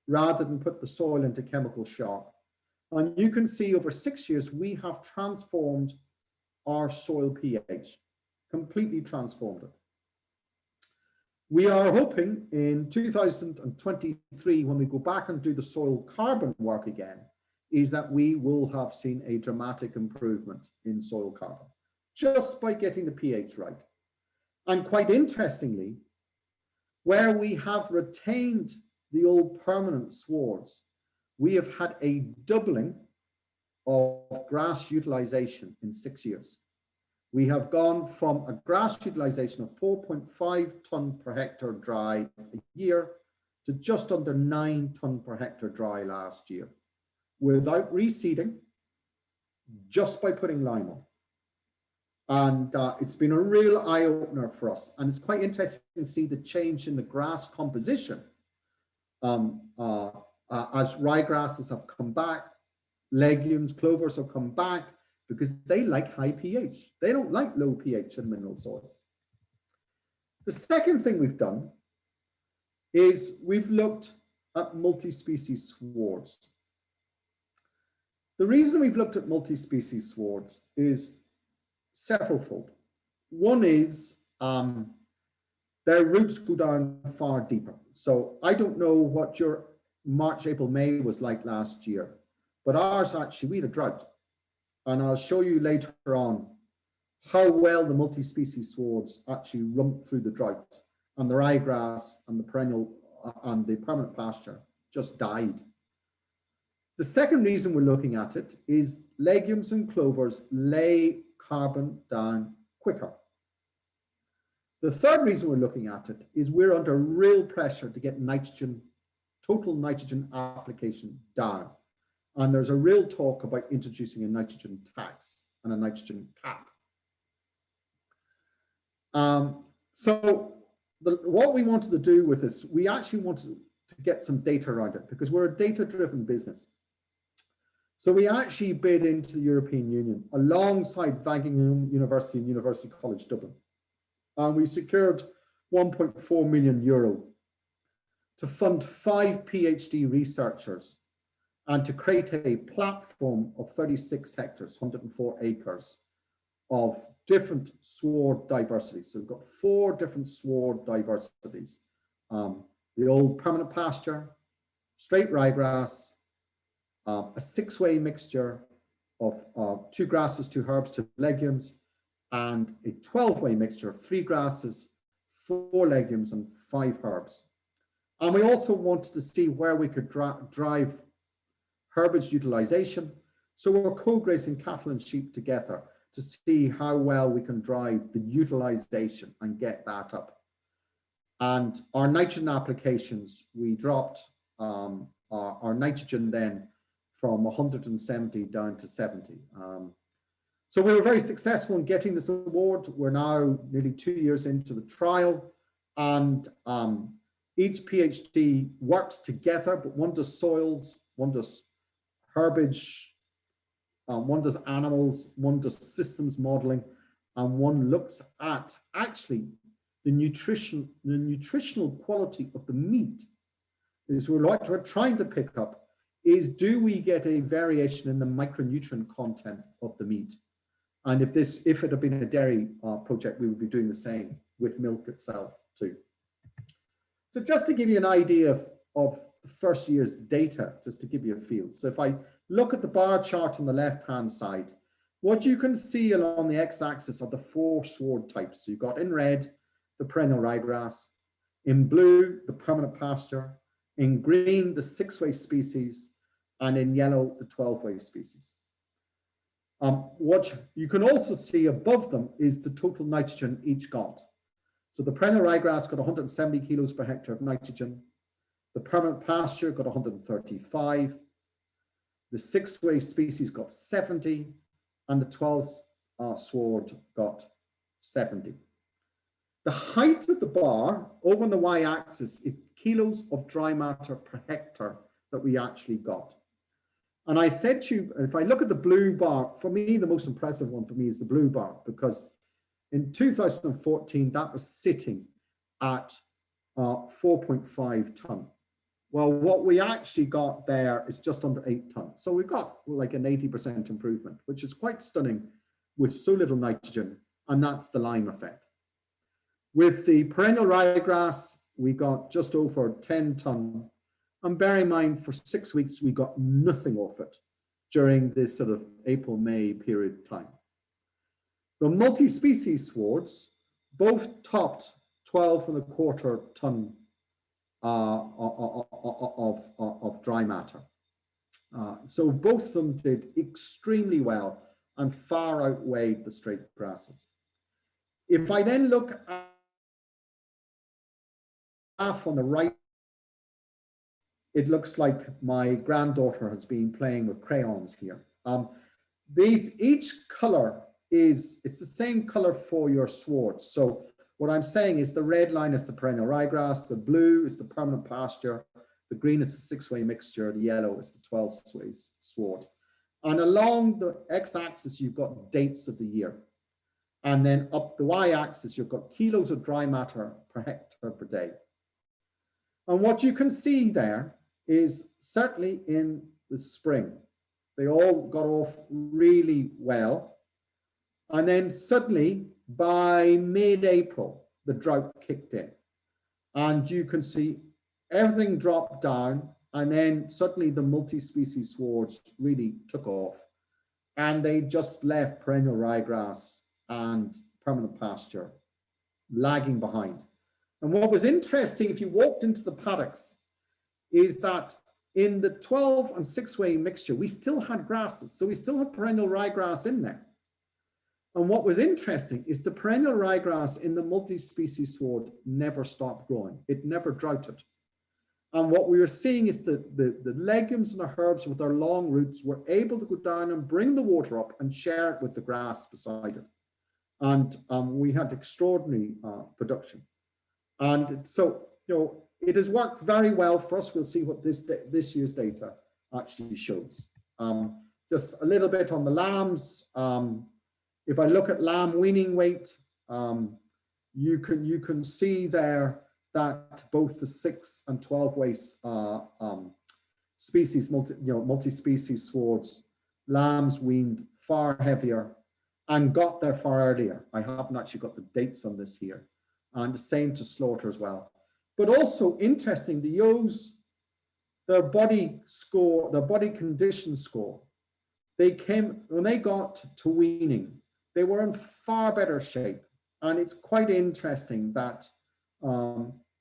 [SPEAKER 3] rather than put the soil into chemical shock. And you can see over 6 years, we have transformed our soil pH, completely transformed it. We are hoping in 2023, when we go back and do the soil carbon work again, is that we will have seen a dramatic improvement in soil carbon, just by getting the pH right. And quite interestingly, where we have retained the old permanent swards, we have had a doubling of grass utilization in 6 years. We have gone from a grass utilization of 4.5 tonne per hectare dry a year to just under 9 tonne per hectare dry last year, without reseeding, just by putting lime on. And it's been a real eye-opener for us. And it's quite interesting to see the change in the grass composition as ryegrasses have come back, legumes, clovers have come back, because they like high pH. They don't like low pH in mineral soils. The second thing we've done is we've looked at multi-species swards. The reason we've looked at multi-species swards is severalfold. One is their roots go down far deeper. So I don't know what your March, April, May was like last year, but ours actually, we had a drought. And I'll show you later on how well the multi-species swards actually rump through the drought, and the ryegrass and the perennial and the permanent pasture just died. The second reason we're looking at it is legumes and clovers lay carbon down quicker. The third reason we're looking at it is we're under real pressure to get nitrogen, total nitrogen application down. And there's a real talk about introducing a nitrogen tax and a nitrogen cap. What we wanted to do with this, we actually wanted to get some data around it because we're a data-driven business. So we actually bid into the European Union alongside Wageningen University and University College Dublin. And we secured 1.4 million euro to fund 5 PhD researchers and to create a platform of 36 hectares, 104 acres of different sward diversities. So we've got 4 different sward diversities. The old permanent pasture, straight ryegrass, a 6-way mixture of 2 grasses, 2 herbs, 2 legumes, and a 12-way mixture of 3 grasses, 4 legumes, and 5 herbs. And we also wanted to see where we could drive herbage utilization. So we're co-grazing cattle and sheep together to see how well we can drive the utilization and get that up. And our nitrogen applications, we dropped our nitrogen then from 170 down to 70. So we were very successful in getting this award. We're now nearly 2 years into the trial, and each PhD works together, but one does soils, one does herbage, one does animals, one does systems modeling, and one looks at actually the nutritional quality of the meat. Is what we're trying to pick up is, do we get a variation in the micronutrient content of the meat? And if it had been a dairy project, we would be doing the same with milk itself too. So just to give you an idea of the first year's data, just to give you a feel. So if I look at the bar chart on the left-hand side, what you can see along the x-axis are the 4 sward types. So you've got in red, the perennial ryegrass, in blue, the permanent pasture, in green, the 6-way species, and in yellow, the 12-way species. What you can also see above them is the total nitrogen each got. So the perennial ryegrass got 170 kilos per hectare of nitrogen. The permanent pasture got 135. The 6-way species got 70, and the 12 sward got 70. The height of the bar over on the y-axis is kilos of dry matter per hectare that we actually got. And I said to you, if I look at the blue bar, for me, the most impressive one for me is the blue bar, because in 2014, that was sitting at 4.5 ton. Well, what we actually got there is just under 8 tons. So we've got like an 80% improvement, which is quite stunning with so little nitrogen, and that's the lime effect. With the perennial ryegrass, we got just over 10 ton. And bear in mind, for 6 weeks, we got nothing off it during this sort of April, May period time. The multi-species swards both topped 12.25 ton of dry matter. So both of them did extremely well and far outweighed the straight grasses. If I then look at on the right, it looks like my granddaughter has been playing with crayons here. Each color it's the same color for your swards. So what I'm saying is the red line is the perennial ryegrass, the blue is the permanent pasture, the green is the 6-way mixture, the yellow is the 12-way sward. And along the x-axis, you've got dates of the year. And then up the y-axis, you've got kilos of dry matter per hectare per day. And what you can see there is certainly in the spring, they all got off really well. And then suddenly by mid-April, the drought kicked in. And you can see everything dropped down, and then suddenly the multi-species swards really took off, and they just left perennial ryegrass and permanent pasture lagging behind. And what was interesting, if you walked into the paddocks, is that in the 12 and 6-way mixture, we still had grasses. So we still had perennial ryegrass in there. And what was interesting is the perennial ryegrass in the multi-species sward never stopped growing. It never droughted. And what we were seeing is the legumes and the herbs with their long roots were able to go down and bring the water up and share it with the grass beside it. And we had extraordinary production. And so, it has worked very well for us. We'll see what this year's data actually shows. Just a little bit on the lambs. If I look at lamb weaning weight, you can see there that both the 6 and 12-way species, multi-species swards, lambs weaned far heavier and got there far earlier. I haven't actually got the dates on this here. And the same to slaughter as well. But also interesting, the ewes, their body score, their body condition score, when they got to weaning, they were in far better shape. And it's quite interesting that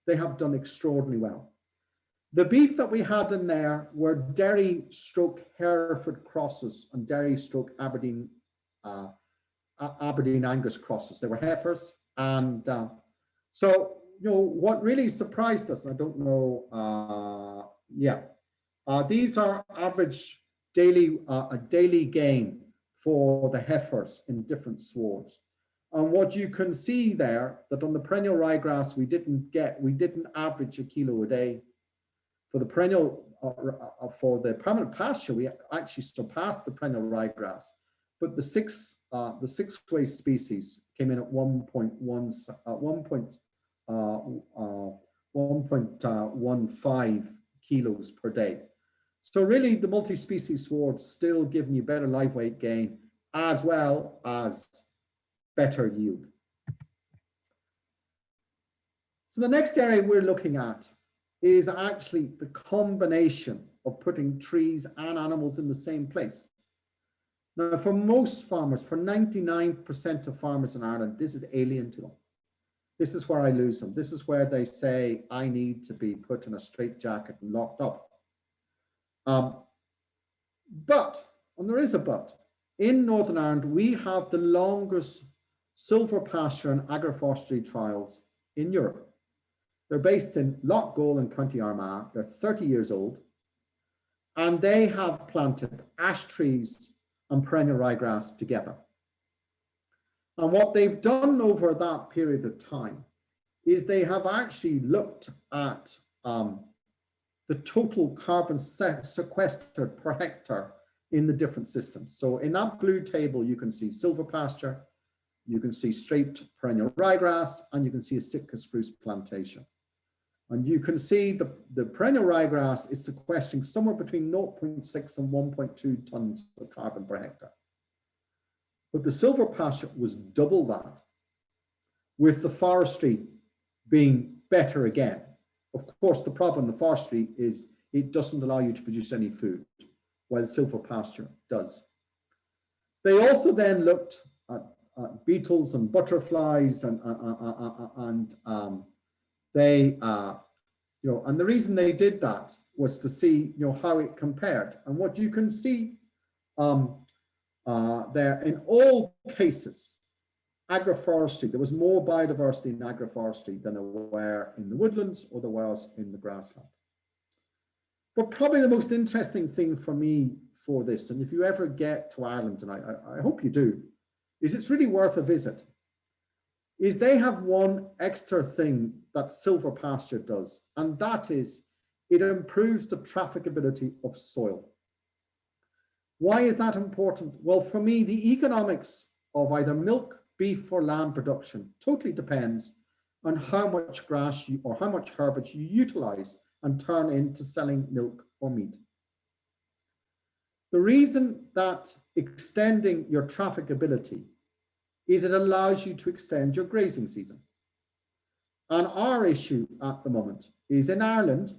[SPEAKER 3] they have done extraordinarily well. The beef that we had in there were Derry stroke Hereford crosses and Derry stroke Aberdeen Angus crosses. They were heifers. And so, what really surprised us, and I don't know, these are average daily, a daily gain for the heifers in different swards. And what you can see there, that on the perennial ryegrass, we didn't average a kilo a day. For the perennial, for the permanent pasture, we actually surpassed the perennial ryegrass. But the 6-way species came in at 1.15 kilos per day. So really, the multi-species swards still giving you better live weight gain as well as better yield. So the next area we're looking at is actually the combination of putting trees and animals in the same place. Now, for most farmers, for 99% of farmers in Ireland, this is alien to them. This is where I lose them. This is where they say, I need to be put in a straitjacket and locked up. But, and there is a but, in Northern Ireland, we have the longest silver pasture and agroforestry trials in Europe. They're based in Loughgall in County Armagh. They're 30 years old, and they have planted ash trees and perennial ryegrass together. And what they've done over that period of time is they have actually looked at the total carbon sequestered per hectare in the different systems. So in that blue table, you can see silver pasture, you can see straight perennial ryegrass, and you can see a Sitka spruce plantation. And you can see the perennial ryegrass is sequestering somewhere between 0.6 and 1.2 tons of carbon per hectare. But the silver pasture was double that, with the forestry being better again. Of course, the problem with the forestry is it doesn't allow you to produce any food, while silver pasture does. They also then looked at beetles and butterflies, and and the reason they did that was to see, how it compared. And what you can see there, in all cases, agroforestry, there was more biodiversity in agroforestry than there were in the woodlands or there was in the grassland. But probably the most interesting thing for me for this, and if you ever get to Ireland, and I hope you do, is it's really worth a visit, is they have one extra thing that silver pasture does, and that is it improves the trafficability of soil. Why is that important? Well, for me, the economics of either milk, beef, or lamb production totally depends on how much grass or how much herbage you utilize and turn into selling milk or meat. The reason that extending your trafficability is it allows you to extend your grazing season. And our issue at the moment is in Ireland,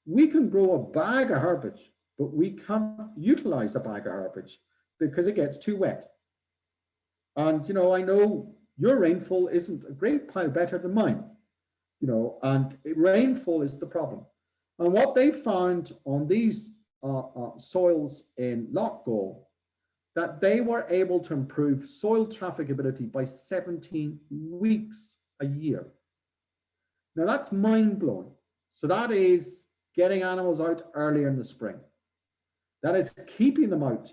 [SPEAKER 3] we can grow a bag of herbage, but we can't utilize a bag of herbage because it gets too wet. And, I know your rainfall isn't a great pile better than mine, and rainfall is the problem. And what they found on these soils in Loughgall, that they were able to improve soil trafficability by 17 weeks a year. Now that's mind-blowing. So that is getting animals out earlier in the spring. That is keeping them out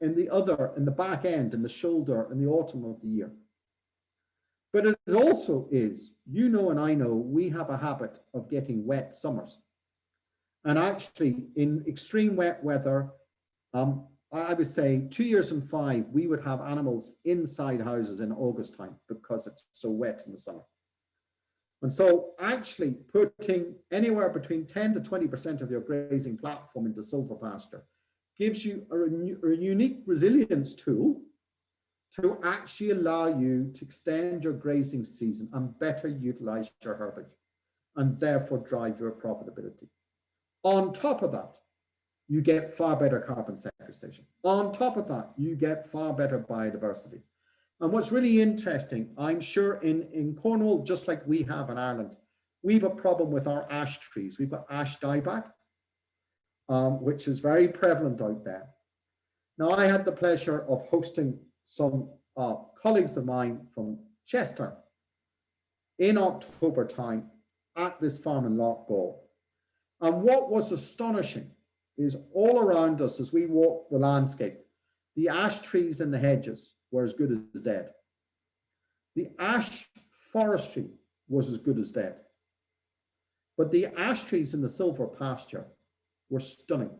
[SPEAKER 3] in the back end, in the shoulder, in the autumn of the year. But it also is, and I know, we have a habit of getting wet summers. And actually, in extreme wet weather, I would say 2 years and 5, we would have animals inside houses in August time because it's so wet in the summer. And so actually putting anywhere between 10 to 20% of your grazing platform into silver pasture gives you a unique resilience tool to actually allow you to extend your grazing season and better utilize your herbage and therefore drive your profitability. On top of that, you get far better carbon sequestration. On top of that, you get far better biodiversity. And what's really interesting, I'm sure in Cornwall, just like we have in Ireland, we have a problem with our ash trees. We've got ash dieback, which is very prevalent out there. Now, I had the pleasure of hosting some colleagues of mine from Chester in October time at this farm in Loughgall. And what was astonishing is all around us as we walked the landscape, the ash trees and the hedges were as good as dead. The ash forestry was as good as dead. But the ash trees in the silver pasture were stunning.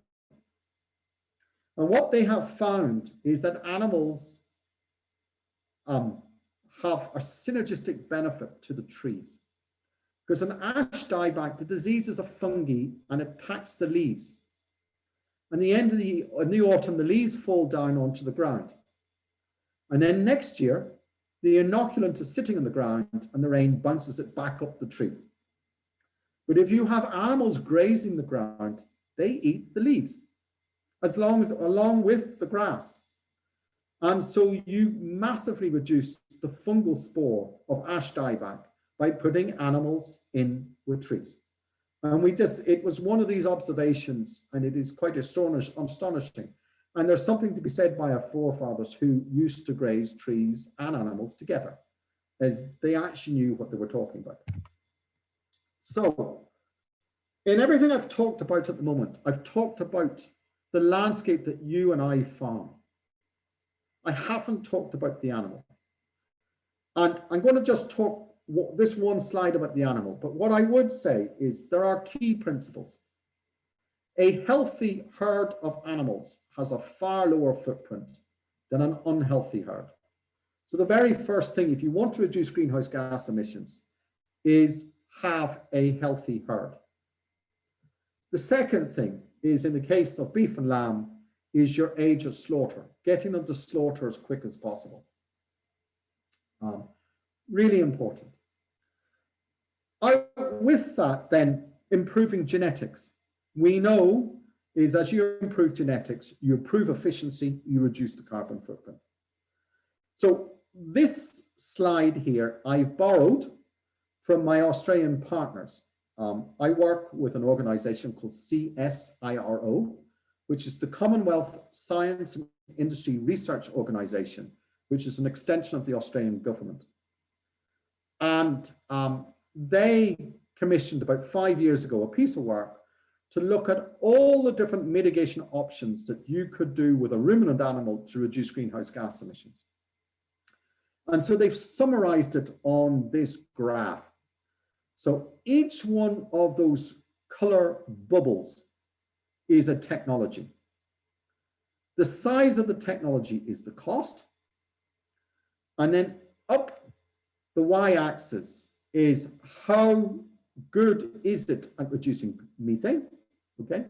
[SPEAKER 3] And what they have found is that animals have a synergistic benefit to the trees. Because an ash dieback, the disease is a fungi and it attacks the leaves. And in the autumn, the leaves fall down onto the ground. And then next year, the inoculant is sitting on the ground and the rain bounces it back up the tree. But if you have animals grazing the ground, they eat the leaves along with the grass. And so you massively reduce the fungal spore of ash dieback by putting animals in with trees. And it was one of these observations, and it is quite astonishing, And there's something to be said by our forefathers who used to graze trees and animals together, as they actually knew what they were talking about. So in everything I've talked about at the moment, I've talked about the landscape that you and I farm. I haven't talked about the animal. And I'm going to just talk this one slide about the animal. But what I would say is there are key principles. A healthy herd of animals has a far lower footprint than an unhealthy herd. So the very first thing, if you want to reduce greenhouse gas emissions, is have a healthy herd. The second thing is, in the case of beef and lamb, is your age of slaughter, getting them to slaughter as quick as possible. Really important. With that, then, improving genetics. We know is as you improve genetics, you improve efficiency, you reduce the carbon footprint. So this slide here, I've borrowed from my Australian partners. I work with an organization called CSIRO, which is the Commonwealth Science and Industry Research Organization, which is an extension of the Australian government. And they commissioned about 5 years ago a piece of work to look at all the different mitigation options that you could do with a ruminant animal to reduce greenhouse gas emissions. And so they've summarized it on this graph. So each one of those color bubbles is a technology. The size of the technology is the cost. And then up the y-axis is how good is it at reducing methane, okay?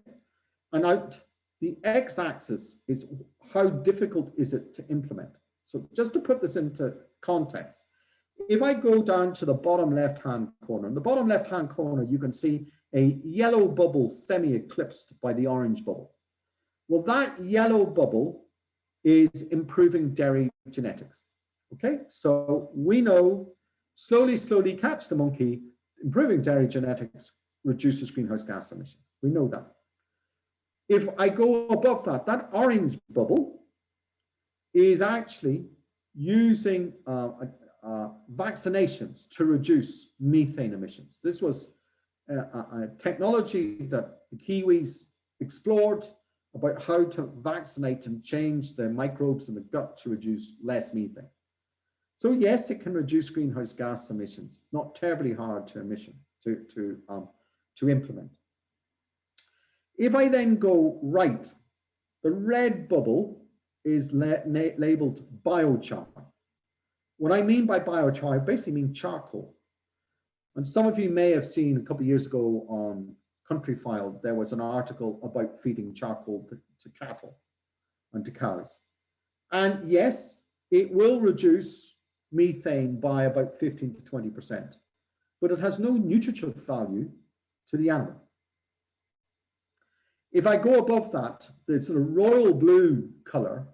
[SPEAKER 3] And out the x-axis is how difficult is it to implement. So just to put this into context, if I go down to the bottom left-hand corner, in the bottom left-hand corner, you can see a yellow bubble semi-eclipsed by the orange bubble. Well, that yellow bubble is improving dairy genetics, okay? So we know slowly, slowly catch the monkey, improving dairy genetics reduces greenhouse gas emissions. We know that. If I go above that, that orange bubble is actually using vaccinations to reduce methane emissions. This was a technology that the Kiwis explored about how to vaccinate and change the microbes in the gut to reduce less methane. So yes, it can reduce greenhouse gas emissions, not terribly hard to implement. If I then go right, the red bubble is labeled biochar. What I mean by biochar, I basically mean charcoal. And some of you may have seen a couple of years ago on Countryfile, there was an article about feeding charcoal to cattle and to cows. And yes, it will reduce methane by about 15 to 20%, but it has no nutritive value to the animal. If I go above that, the sort of royal blue color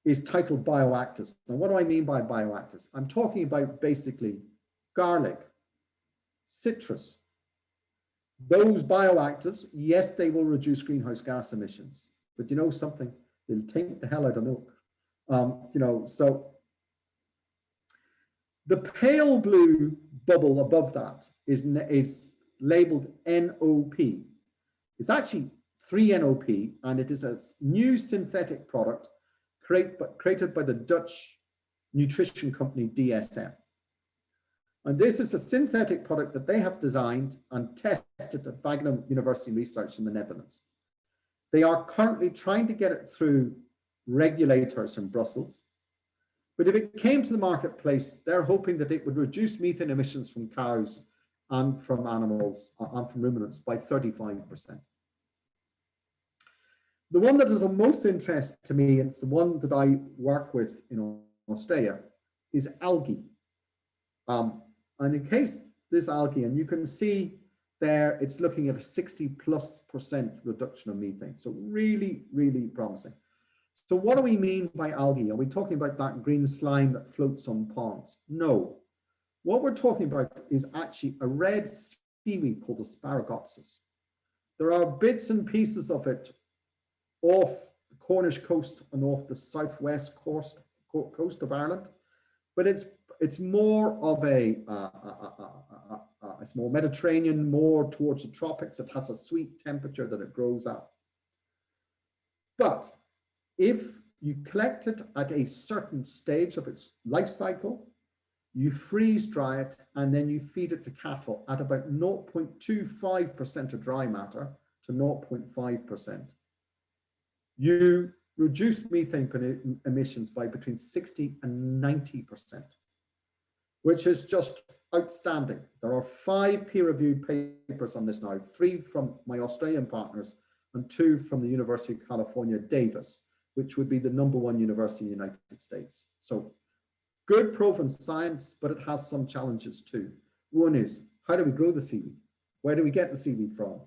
[SPEAKER 3] is titled bioactives. Now, what do I mean by bioactives? I'm talking about basically garlic, citrus. Those bioactives, yes, they will reduce greenhouse gas emissions, but you know something? They'll taint the hell out of milk. So the pale blue bubble above that is labeled NOP. It's actually 3-NOP, and it is a new synthetic product created by the Dutch nutrition company DSM. And this is a synthetic product that they have designed and tested at Wageningen University Research in the Netherlands. They are currently trying to get it through regulators in Brussels. But if it came to the marketplace, they're hoping that it would reduce methane emissions from cows and from animals and from ruminants by 35%. The one that is of most interest to me, it's the one that I work with in Australia, is algae. And in case this algae, and you can see there, it's looking at a 60+% reduction of methane. So really, really promising. So what do we mean by algae? Are we talking about that green slime that floats on ponds? No. What we're talking about is actually a red seaweed called Asparagopsis. There are bits and pieces of it off the Cornish coast and off the southwest coast of Ireland, but it's more of it's more Mediterranean, more towards the tropics. It has a sweet temperature that it grows at. But if you collect it at a certain stage of its life cycle, you freeze dry it, and then you feed it to cattle at about 0.25% of dry matter to 0.5%. You reduce methane emissions by between 60 and 90%, which is just outstanding. There are 5 peer-reviewed papers on this now, 3 from my Australian partners and 2 from the University of California, Davis, which would be the #1 university in the United States. So good proven science, but it has some challenges too. One is, how do we grow the seaweed? Where do we get the seaweed from?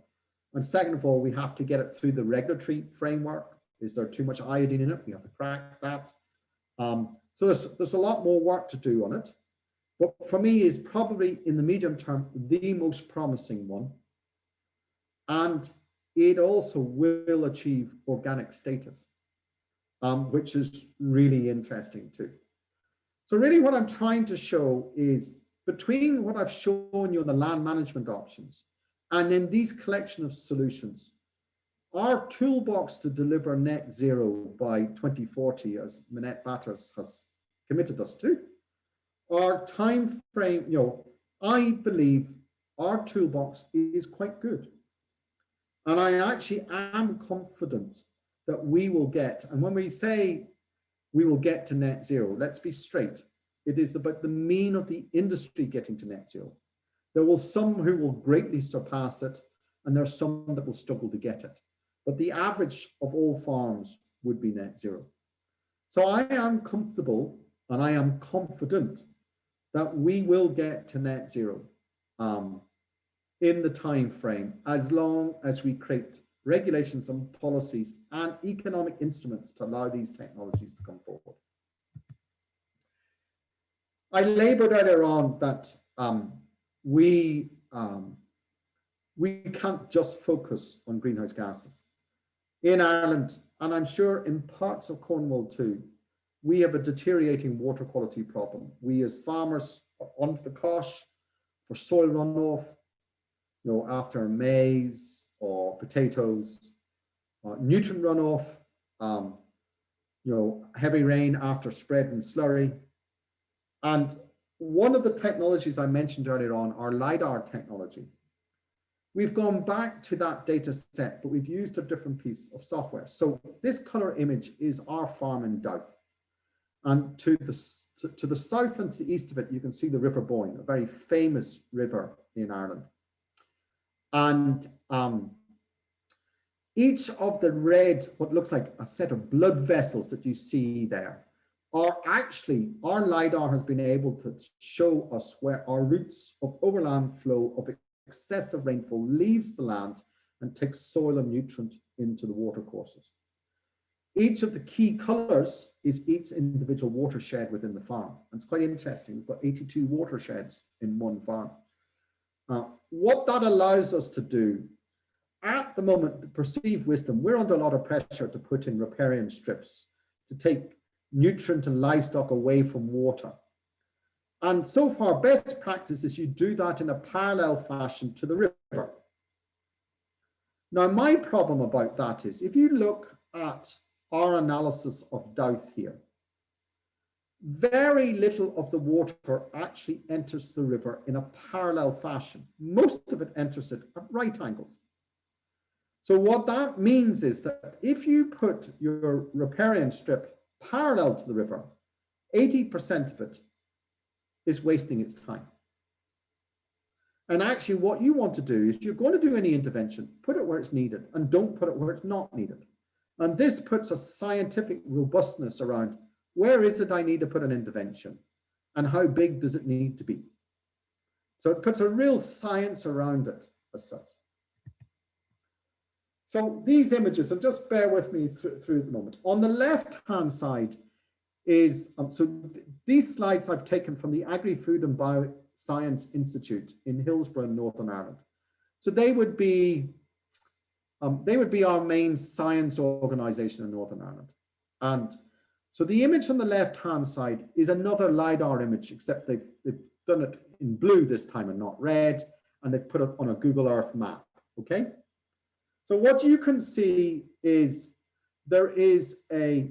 [SPEAKER 3] And second of all, we have to get it through the regulatory framework. Is there too much iodine in it? We have to crack that. So there's a lot more work to do on it. But for me, is probably in the medium term, the most promising one. And it also will achieve organic status, which is really interesting too. So really what I'm trying to show is between what I've shown you on the land management options and then these collection of solutions, our toolbox to deliver net zero by 2040, as Minette Batters has committed us to, our time frame, I believe our toolbox is quite good. And I actually am confident that we will get, and when we say we will get to net zero, let's be straight. It is about the mean of the industry getting to net zero. There will some who will greatly surpass it, and there's some that will struggle to get it. But the average of all farms would be net zero. So I am comfortable and I am confident that we will get to net zero in the time frame, as long as we create regulations and policies and economic instruments to allow these technologies to come forward. I labored earlier on that we can't just focus on greenhouse gases. In Ireland, and I'm sure in parts of Cornwall too, we have a deteriorating water quality problem. We as farmers are onto the cosh for soil runoff, after maize or potatoes, nutrient runoff, heavy rain after spread and slurry. And one of the technologies I mentioned earlier on, our LiDAR technology, we've gone back to that data set, but we've used a different piece of software. So this color image is our farm in Douth. And to the south and to the east of it, you can see the River Boyne, a very famous river in Ireland. And each of the red, what looks like a set of blood vessels that you see there, are actually, our LiDAR has been able to show us where our routes of overland flow of excessive rainfall leaves the land and takes soil and nutrient into the water courses. Each of the key colors is each individual watershed within the farm. And it's quite interesting. We've got 82 watersheds in one farm. What that allows us to do, at the moment, the perceived wisdom, we're under a lot of pressure to put in riparian strips to take nutrient and livestock away from water. And so far, best practice is you do that in a parallel fashion to the river. Now, my problem about that is, if you look at our analysis of Douth here, very little of the water actually enters the river in a parallel fashion. Most of it enters it at right angles. So what that means is that if you put your riparian strip parallel to the river, 80% of it is wasting its time. And actually what you want to do is, if you're going to do any intervention, put it where it's needed and don't put it where it's not needed. And this puts a scientific robustness around, where is it I need to put an intervention and how big does it need to be? So it puts a real science around it as such. So these images, and just bear with me through the moment. On the left-hand side is, these slides I've taken from the Agri-Food and Bioscience Institute in Hillsborough, Northern Ireland. So they would be They would be our main science organization in Northern Ireland. And so the image on the left-hand side is another LiDAR image, except they've done it in blue this time and not red, and they've put it on a Google Earth map, okay? So what you can see is there is a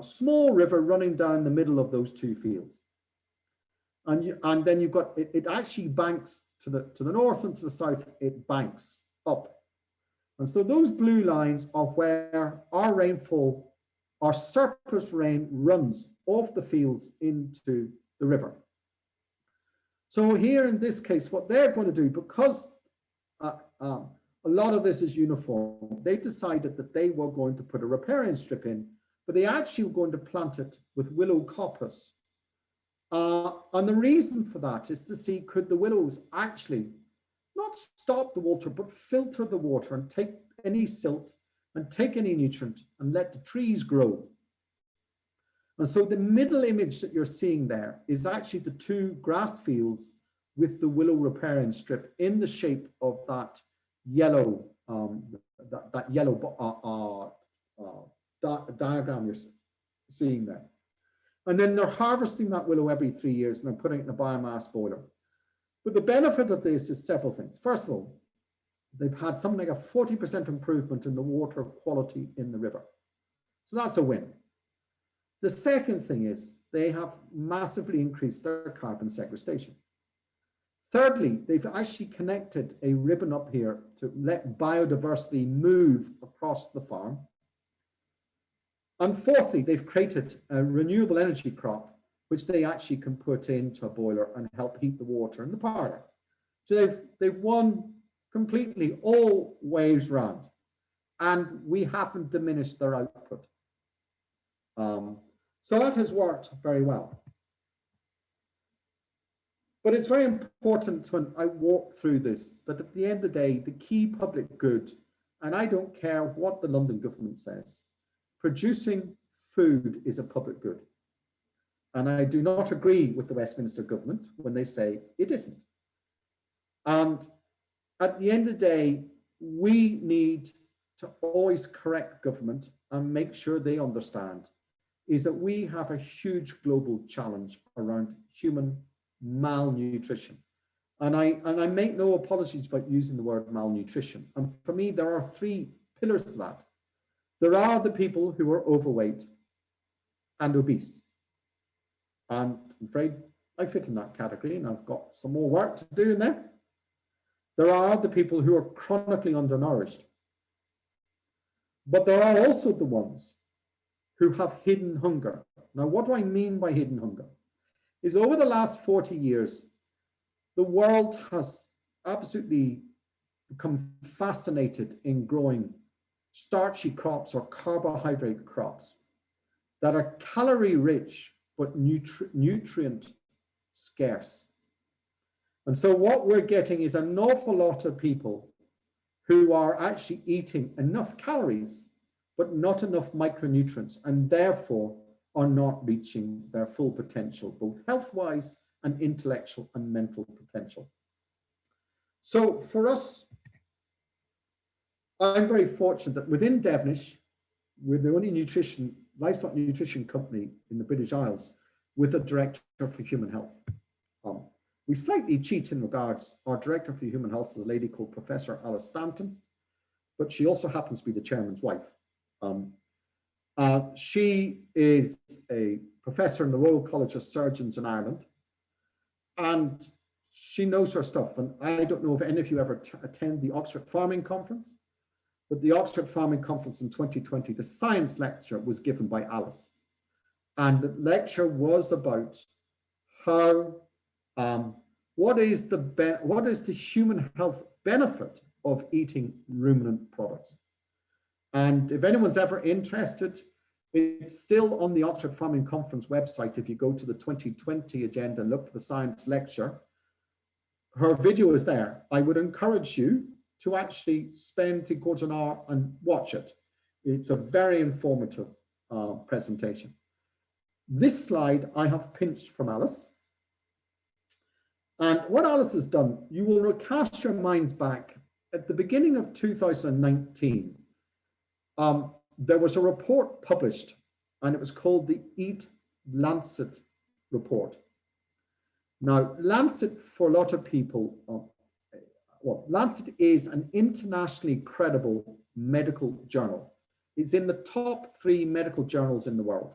[SPEAKER 3] small river running down the middle of those two fields. And then you've got, it actually banks to the north and to the south, it banks up. And so those blue lines are where our rainfall, our surplus rain runs off the fields into the river. So here in this case, what they're going to do, because a lot of this is uniform, they decided that they were going to put a riparian strip in, but they actually were going to plant it with willow coppice. And the reason for that is to see, could the willows actually not stop the water, but filter the water and take any silt and take any nutrient and let the trees grow. And so the middle image that you're seeing there is actually the two grass fields with the willow riparian strip in the shape of that yellow, diagram you're seeing there. And then they're harvesting that willow every 3 years and they're putting it in a biomass boiler. But the benefit of this is several things. First of all, they've had something like a 40% improvement in the water quality in the river. So that's a win. The second thing is they have massively increased their carbon sequestration. Thirdly, they've actually connected a ribbon up here to let biodiversity move across the farm. And fourthly, they've created a renewable energy crop, which they actually can put into a boiler and help heat the water in the parlour. So they've won completely all ways round, and we haven't diminished their output. So that has worked very well. But it's very important when I walk through this, that at the end of the day, the key public good, and I don't care what the London government says, producing food is a public good. And I do not agree with the Westminster government when they say it isn't. And at the end of the day, we need to always correct government and make sure they understand is that we have a huge global challenge around human malnutrition. And I make no apologies about using the word malnutrition. And for me, there are three pillars to that. There are the people who are overweight and obese. And I'm afraid I fit in that category and I've got some more work to do in there. There are the people who are chronically undernourished. But there are also the ones who have hidden hunger. Now, what do I mean by hidden hunger? Is over the last 40 years, the world has absolutely become fascinated in growing starchy crops or carbohydrate crops that are calorie rich but nutrient scarce. And so what we're getting is an awful lot of people who are actually eating enough calories but not enough micronutrients, and therefore are not reaching their full potential, both health-wise and intellectual and mental potential. So for us, I'm very fortunate that within Devenish, we're the only livestock nutrition company in the British Isles with a director for human health. We slightly cheat in regards, our director for human health is a lady called Professor Alice Stanton, but she also happens to be the chairman's wife. She is a professor in the Royal College of Surgeons in Ireland, and she knows her stuff. And I don't know if any of you ever attend the Oxford Farming Conference, but the Oxford Farming Conference in 2020, the science lecture was given by Alice. And the lecture was about how, what is the human health benefit of eating ruminant products? And if anyone's ever interested, it's still on the Oxford Farming Conference website. If you go to the 2020 agenda and look for the science lecture, her video is there. I would encourage you to actually spend 3/4 an hour and watch it. It's a very informative presentation. This slide I have pinched from Alice. And what Alice has done, you will cast your minds back at the beginning of 2019, there was a report published, and it was called the Eat Lancet report. Now, Lancet, for a lot of people, well, Lancet is an internationally credible medical journal. It's in the top 3 medical journals in the world.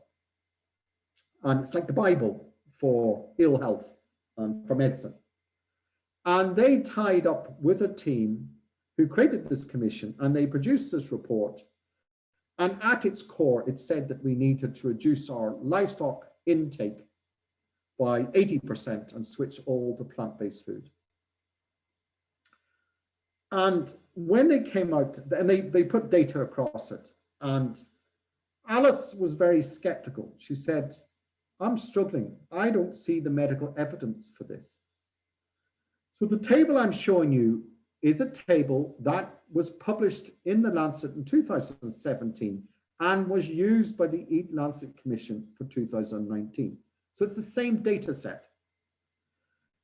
[SPEAKER 3] And it's like the Bible for ill health and for medicine. And they tied up with a team who created this commission, and they produced this report. And at its core, it said that we needed to reduce our livestock intake by 80% and switch all to plant-based food. And when they came out, and they put data across it, and Alice was very skeptical. She said, I'm struggling. I don't see the medical evidence for this. So the table I'm showing you is a table that was published in the Lancet in 2017 and was used by the Eat Lancet Commission for 2019. So it's the same data set.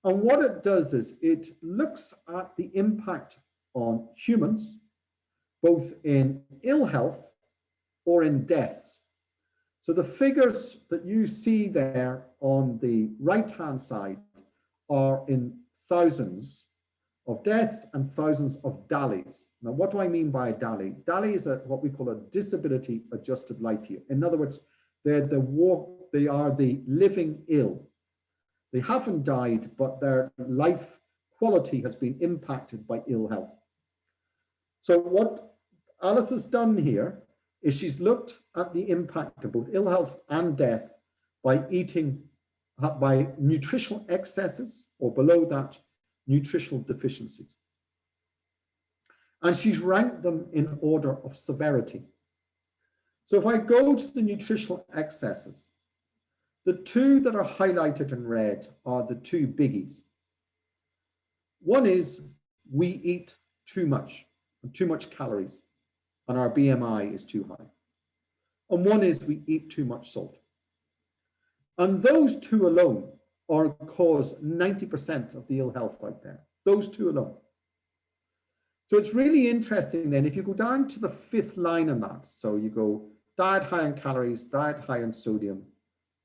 [SPEAKER 3] And what it does is it looks at the impact on humans, both in ill health or in deaths. So the figures that you see there on the right-hand side are in thousands of deaths and thousands of DALYs. Now, what do I mean by a DALY? DALY is what we call a disability adjusted life year. In other words, they are the living ill. They haven't died, but their life quality has been impacted by ill health. So what Alice has done here is she's looked at the impact of both ill health and death by nutritional excesses, or below that, nutritional deficiencies. And she's ranked them in order of severity. So if I go to the nutritional excesses, the 2 that are highlighted in red are the 2 biggies. One is we eat too much calories, and our BMI is too high. And one is we eat too much salt. And those 2 alone cause 90% of the ill health out there. Those 2 alone. So it's really interesting then, if you go down to the 5th line on that, so you go diet high in calories, diet high in sodium,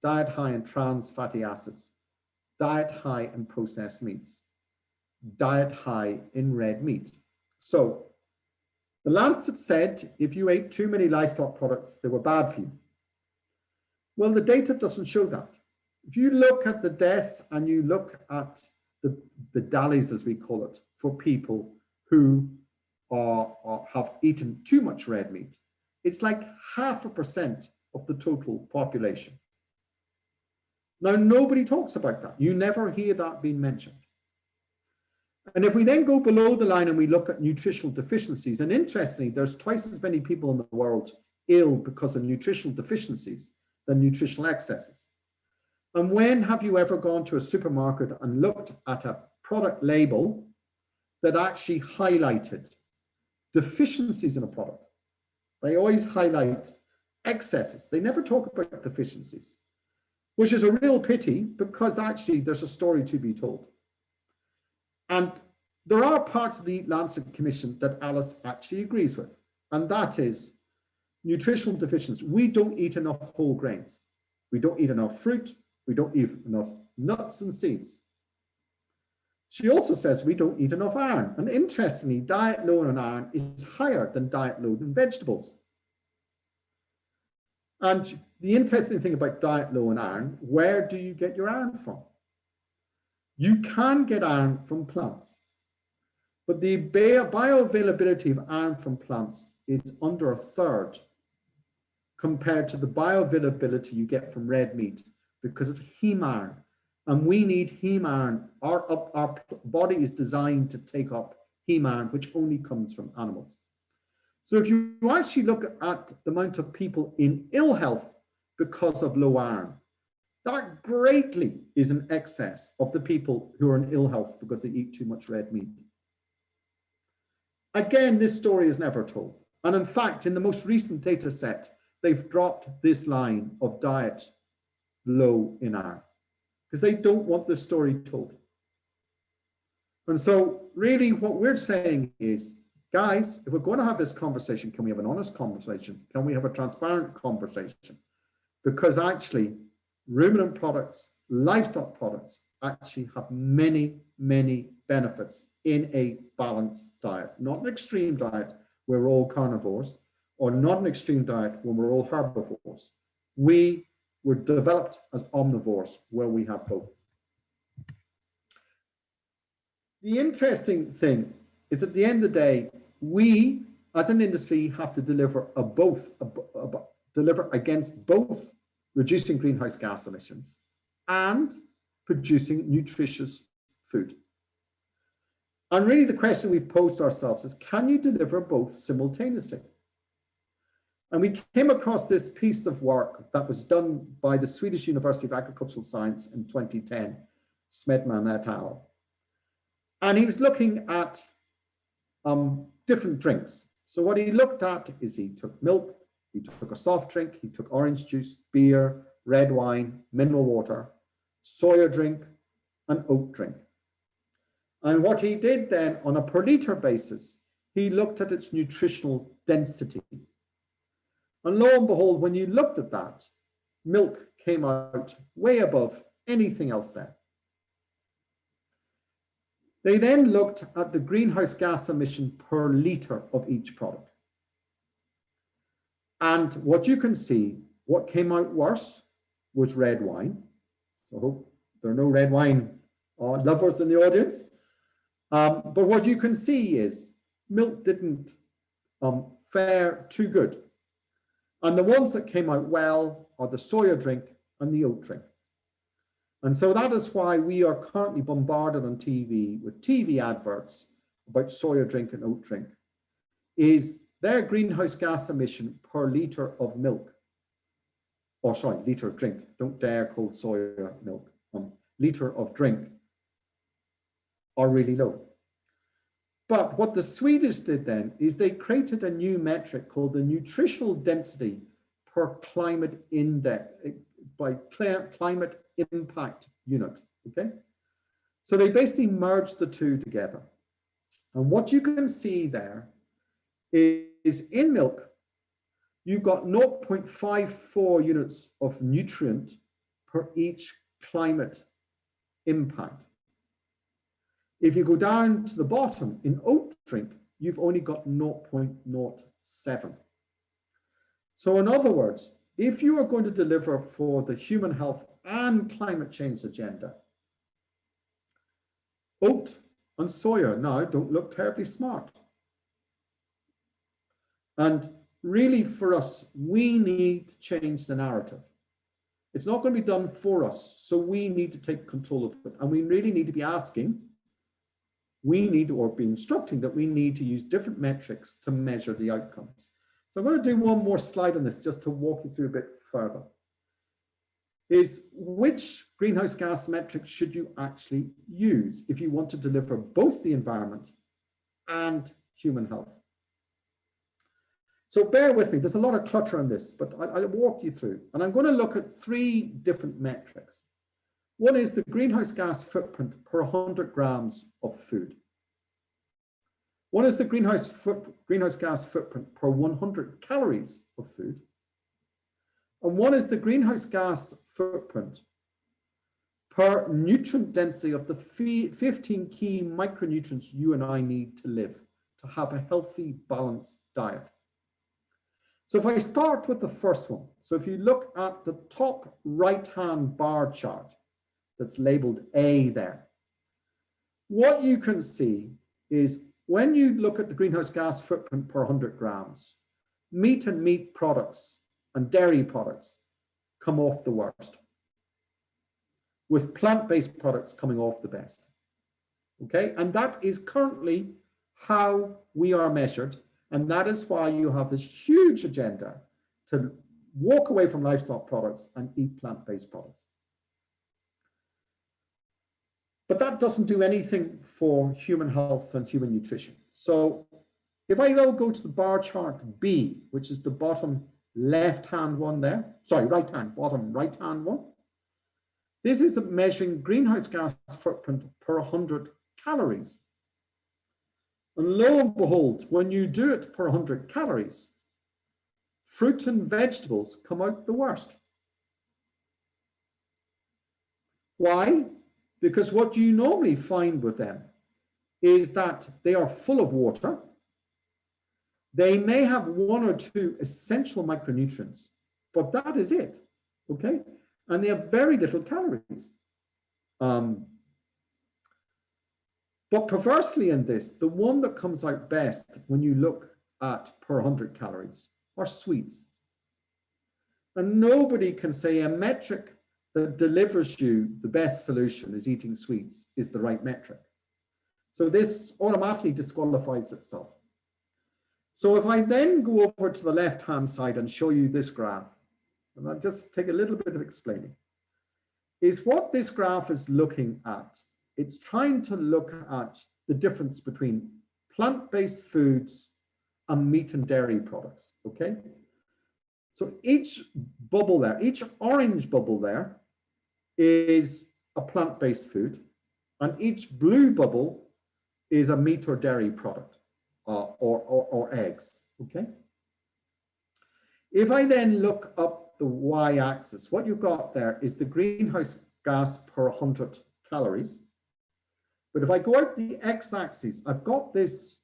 [SPEAKER 3] diet high in trans fatty acids, diet high in processed meats, diet high in red meat. So the Lancet said if you ate too many livestock products, they were bad for you. Well, the data doesn't show that. If you look at the deaths and you look at the DALYs, as we call it, for people who have eaten too much red meat, it's like 0.5% of the total population. Now, nobody talks about that. You never hear that being mentioned. And if we then go below the line and we look at nutritional deficiencies, and interestingly, there's twice as many people in the world ill because of nutritional deficiencies than nutritional excesses. And when have you ever gone to a supermarket and looked at a product label that actually highlighted deficiencies in a product? They always highlight excesses. They never talk about deficiencies, which is a real pity, because actually there's a story to be told. And there are parts of the Eat Lancet Commission that Alice actually agrees with, and that is nutritional deficiencies. We don't eat enough whole grains. We don't eat enough fruit. We don't eat enough nuts and seeds. She also says we don't eat enough iron. And interestingly, diet low in iron is higher than diet low in vegetables. And the interesting thing about diet low in iron, where do you get your iron from? You can get iron from plants, but the bioavailability of iron from plants is under 1/3 compared to the bioavailability you get from red meat, because it's heme iron, and we need heme iron. Our body is designed to take up heme iron, which only comes from animals. So if you actually look at the amount of people in ill health because of low iron, that greatly is in excess of the people who are in ill health because they eat too much red meat. Again, this story is never told. And in fact, in the most recent data set, they've dropped this line of diet low in iron because they don't want this story told. And so really what we're saying is, guys, if we're going to have this conversation, can we have an honest conversation? Can we have a transparent conversation? Because actually ruminant products, livestock products actually have many, many benefits in a balanced diet, not an extreme diet where we're all carnivores, or not an extreme diet when we're all herbivores. We were developed as omnivores where we have both. The interesting thing is at the end of the day, we as an industry have to deliver deliver against both reducing greenhouse gas emissions and producing nutritious food. And really the question we've posed ourselves is, can you deliver both simultaneously? And we came across this piece of work that was done by the Swedish University of Agricultural Science in 2010, Smedman et al. And he was looking at different drinks. So what he looked at is he took milk, he took a soft drink, he took orange juice, beer, red wine, mineral water, soya drink, and oat drink. And what he did then on a per liter basis, he looked at its nutritional density. And lo and behold, when you looked at that, milk came out way above anything else there. They then looked at the greenhouse gas emission per liter of each product. And what you can see, what came out worse was red wine. So I hope there are no red wine lovers in the audience. But what you can see is milk didn't fare too good. And the ones that came out well are the soya drink and the oat drink. And so that is why we are currently bombarded on TV with TV adverts about soya drink and oat drink, is their greenhouse gas emission per liter of milk, or sorry, liter of drink, don't dare call soya milk, liter of drink, are really low. But what the Swedish did then is they created a new metric called the nutritional density per climate index, by climate impact unit, okay? So they basically merged the two together. And what you can see there is in milk, you've got 0.54 units of nutrient per each climate impact. If you go down to the bottom in oat drink, you've only got 0.07. So in other words, if you are going to deliver for the human health and climate change agenda, oat and soya now don't look terribly smart. And really for us, we need to change the narrative. It's not going to be done for us, so we need to take control of it. And we really need to be asking, or be instructing that we need to use different metrics to measure the outcomes. So I'm going to do one more slide on this just to walk you through a bit further. Is which greenhouse gas metrics should you actually use if you want to deliver both the environment and human health? So bear with me, there's a lot of clutter on this, but I'll walk you through. And I'm going to look at 3 different metrics. One is the greenhouse gas footprint per 100 grams of food. One is the greenhouse gas footprint per 100 calories of food. And one is the greenhouse gas footprint per nutrient density of the 15 key micronutrients you and I need to live, to have a healthy, balanced diet. So if I start with the first one, so if you look at the top right-hand bar chart that's labeled A there, what you can see is when you look at the greenhouse gas footprint per 100 grams, meat and meat products and dairy products come off the worst, with plant-based products coming off the best. Okay, and that is currently how we are measured, and that is why you have this huge agenda to walk away from livestock products and eat plant-based products. But that doesn't do anything for human health and human nutrition. So if I though go to the bar chart B, which is the bottom left-hand one there, sorry, right-hand, bottom right-hand one, this is measuring greenhouse gas footprint per 100 calories. And lo and behold, when you do it per 100 calories, fruit and vegetables come out the worst. Why? Because what you normally find with them is that they are full of water. They may have one or two essential micronutrients, but that is it, okay? And they have very little calories. But perversely in this, the one that comes out best when you look at per 100 calories are sweets. And nobody can say a metric that delivers you the best solution is eating sweets is the right metric. So this automatically disqualifies itself. So if I then go over to the left-hand side and show you this graph, and I'll just take a little bit of explaining, is what this graph is looking at. It's trying to look at the difference between plant-based foods and meat and dairy products, okay? So each bubble there, each orange bubble there is a plant-based food, and each blue bubble is a meat or dairy product or eggs, okay? If I then look up the y-axis, what you've got there is the greenhouse gas per 100 calories. But if I go out the x-axis, I've got this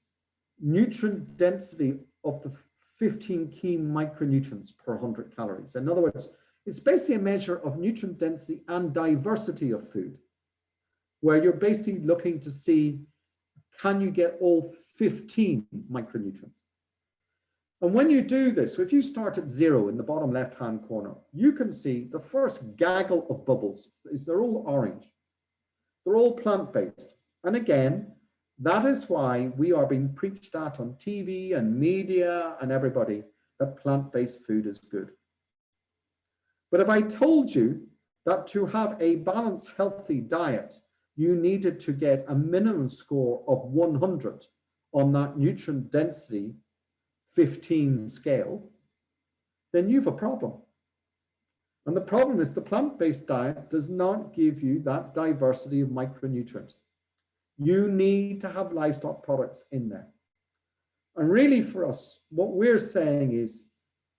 [SPEAKER 3] nutrient density of the 15 key micronutrients per 100 calories. In other words, it's basically a measure of nutrient density and diversity of food, where you're basically looking to see, can you get all 15 micronutrients? And when you do this, so if you start at 0 in the bottom left-hand corner, you can see the first gaggle of bubbles is they're all orange. They're all plant-based. And again, that is why we are being preached at on TV and media and everybody that plant-based food is good. But if I told you that to have a balanced, healthy diet, you needed to get a minimum score of 100 on that nutrient density 15 scale, then you have a problem. And the problem is the plant-based diet does not give you that diversity of micronutrients. You need to have livestock products in there. And really for us, what we're saying is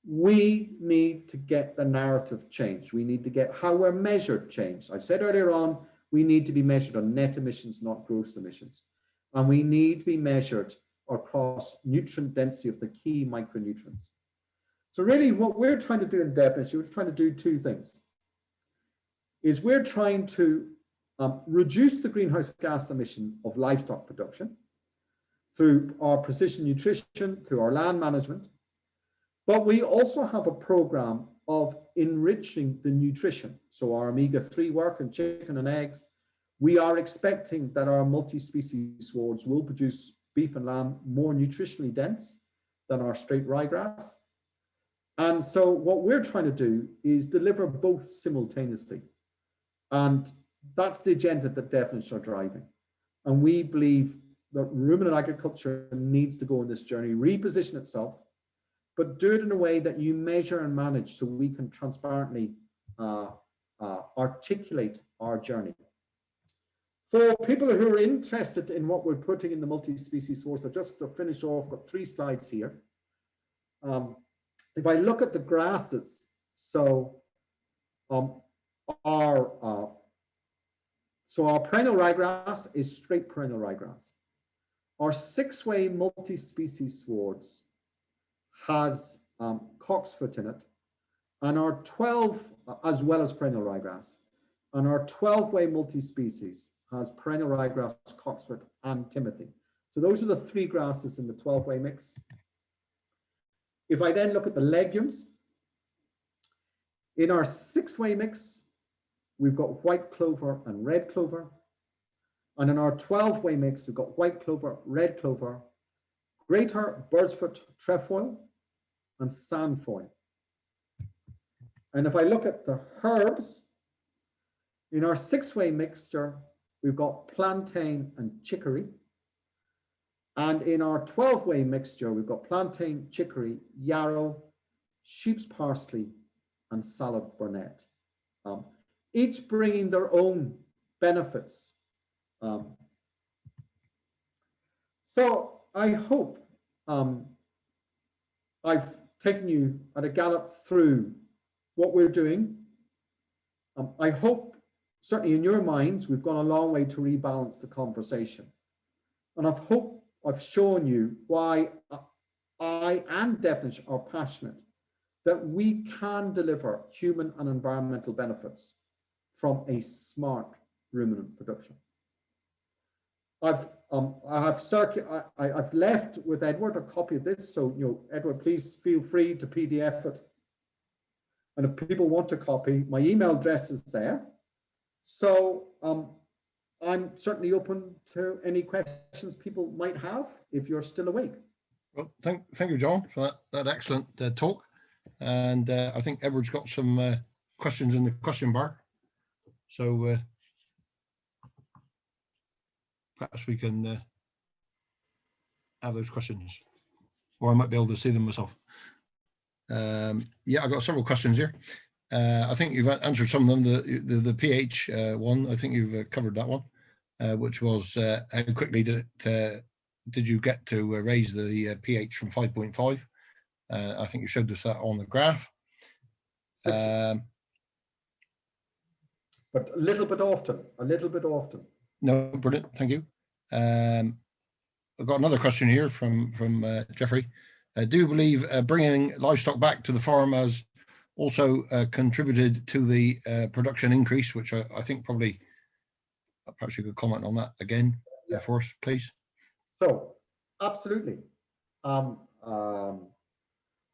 [SPEAKER 3] we need to get the narrative changed. We need to get how we're measured changed. I've said earlier on, we need to be measured on net emissions, not gross emissions. And we need to be measured across nutrient density of the key micronutrients. So really what we're trying to do in Devenish, we're trying to do two things. Is we're trying to reduce the greenhouse gas emission of livestock production through our precision nutrition, through our land management. But we also have a program of enriching the nutrition. So our omega-3 work in chicken and eggs, we are expecting that our multi-species swards will produce beef and lamb more nutritionally dense than our straight ryegrass. And so what we're trying to do is deliver both simultaneously. And that's the agenda that Devenish are driving. And we believe that ruminant agriculture needs to go on this journey, reposition itself, but do it in a way that you measure and manage so we can transparently articulate our journey. For people who are interested in what we're putting in the multi-species source, I've just to finish off, got 3 slides here. If I look at the grasses, so our perennial ryegrass is straight perennial ryegrass. Our 6-way multi-species swards has cocksfoot in it, and our 12, as well as perennial ryegrass, and our 12-way multi-species has perennial ryegrass, cocksfoot, and timothy. So those are the 3 grasses in the 12-way mix. If I then look at the legumes, in our 6-way mix, we've got white clover and red clover. And in our 12-way mix, we've got white clover, red clover, greater birdsfoot trefoil, and sandfoil. And if I look at the herbs, in our 6-way mixture, we've got plantain and chicory. And in our 12-way mixture, we've got plantain, chicory, yarrow, sheep's parsley, and salad burnet. Each bringing their own benefits So I hope I've taken you at a gallop through what we're doing. I hope, certainly in your minds, we've gone a long way to rebalance the conversation. And I hope I've shown you why I and Devenish are passionate that we can deliver human and environmental benefits from a smart ruminant production. I've left with Edward a copy of this, so Edward, please feel free to PDF it. And if people want a copy, my email address is there. So I'm certainly open to any questions people might have if you're still awake.
[SPEAKER 1] Well, thank you, John, for that excellent talk. And I think Edward's got some questions in the question bar. So perhaps we can have those questions, or I might be able to see them myself. Yeah, I've got several questions here. I think you've answered some of them. The pH one, I think you've covered that one, which was how quickly did you get to raise the pH from 5.5? I think you showed us that on the graph.
[SPEAKER 3] But a little bit often.
[SPEAKER 1] No, brilliant, thank you. I've got another question here from Jeffrey. Do you believe bringing livestock back to the farm has also contributed to the production increase, which I think probably, perhaps you could comment on that again for us, please.
[SPEAKER 3] So, absolutely.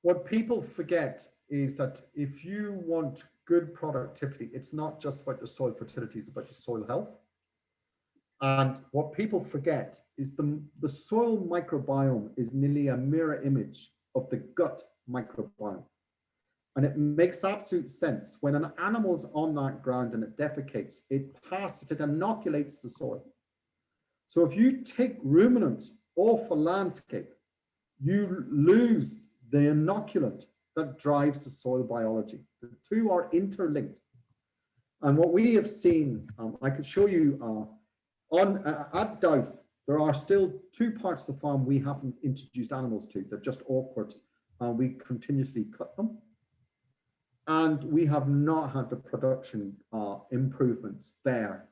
[SPEAKER 3] What people forget is that if you want good productivity, it's not just about the soil fertility, it's about the soil health. And what people forget is the soil microbiome is nearly a mirror image of the gut microbiome. And it makes absolute sense. When an animal's on that ground and it defecates, it inoculates the soil. So if you take ruminants off a landscape, you lose the inoculant that drives the soil biology. The two are interlinked. And what we have seen, I could show you at Douth, there are still 2 parts of the farm we haven't introduced animals to. They're just awkward. We continuously cut them. And we have not had the production improvements there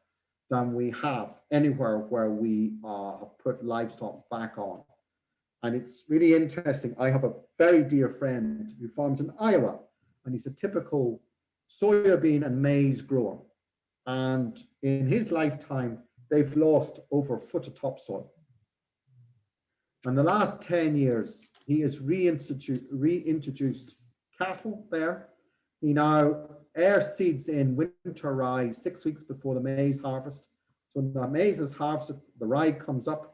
[SPEAKER 3] than we have anywhere where we have put livestock back on. And it's really interesting. I have a very dear friend who farms in Iowa, and he's a typical soybean and maize grower. And in his lifetime, they've lost over a foot of topsoil. In the last 10 years, he has reintroduced cattle there. He now air seeds in winter rye 6 weeks before the maize harvest. So when the maize is harvested, the rye comes up,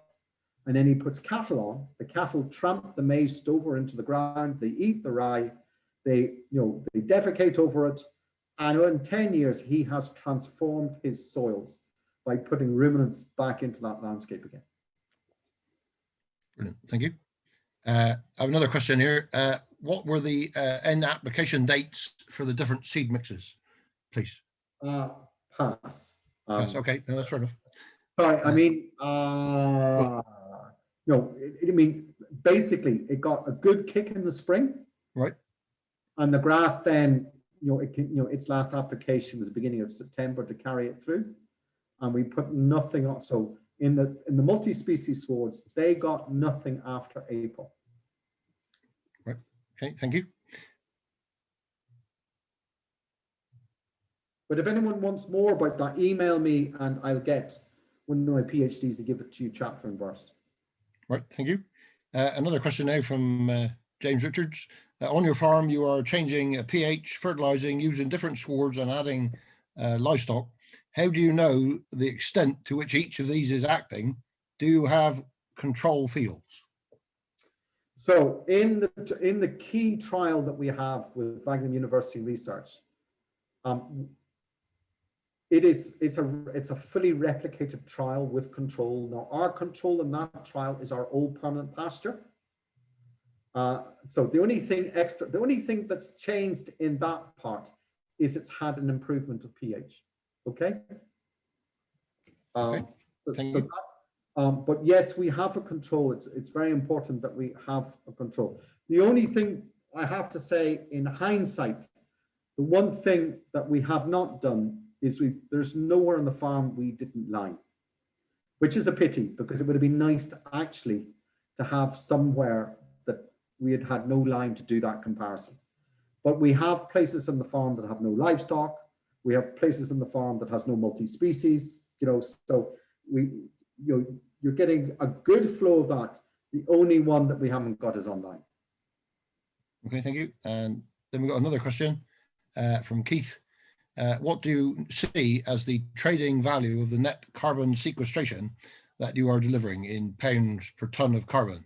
[SPEAKER 3] and then he puts cattle on. The cattle tramp the maize stover into the ground. They eat the rye. They defecate over it. And in 10 years, he has transformed his soils by putting ruminants back into that landscape again.
[SPEAKER 1] Brilliant, thank you. I have another question here. What were the end application dates for the different seed mixes, please?
[SPEAKER 3] Pass.
[SPEAKER 1] Yes, okay, no, that's fair enough.
[SPEAKER 3] Sorry, I mean, basically, it got a good kick in the spring,
[SPEAKER 1] right? And
[SPEAKER 3] the grass then, its last application was the beginning of September to carry it through, and we put nothing on. So in the multi-species swards, they got nothing after April.
[SPEAKER 1] Right. Okay. Thank you.
[SPEAKER 3] But if anyone wants more about that, email me and I'll get one of my PhDs to give it to you chapter and verse.
[SPEAKER 1] Right. Thank you. Another question now from James Richards. On your farm, you are changing pH, fertilizing, using different swards and adding livestock. How do you know the extent to which each of these is acting? Do you have control fields?
[SPEAKER 3] So in the key trial that we have with Wageningen University Research, it's a fully replicated trial with control. Now our control in that trial is our old permanent pasture. So the only thing that's changed in that part is it's had an improvement of pH. Okay.
[SPEAKER 1] Okay.
[SPEAKER 3] So But yes, we have a control. It's very important that we have a control. The only thing I have to say in hindsight, the one thing that we have not done is there's nowhere on the farm we didn't line, which is a pity because it would have been nice to actually to have somewhere that we had had no line to do that comparison. But we have places on the farm that have no livestock. We have places on the farm that has no multi-species, so you're getting a good flow of that. The only one that we haven't got is online.
[SPEAKER 1] Okay, thank you. And then we've got another question from Keith. What do you see as the trading value of the net carbon sequestration that you are delivering in pounds per tonne of carbon?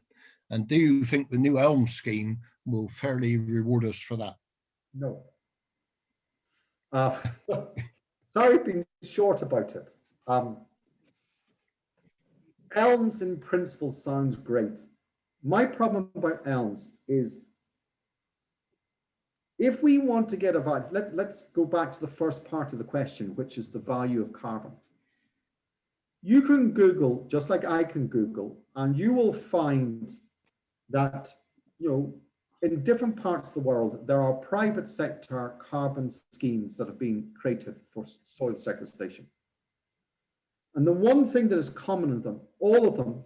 [SPEAKER 1] And do you think the new ELM scheme will fairly reward us for that?
[SPEAKER 3] No. Sorry, being short about it. ELMS in principle sounds great. My problem about ELMS is if we want to get a value, let's go back to the first part of the question, which is the value of carbon. You can Google, just like I can Google, and you will find that, in different parts of the world, there are private sector carbon schemes that have been created for soil sequestration. And the one thing that is common in them, all of them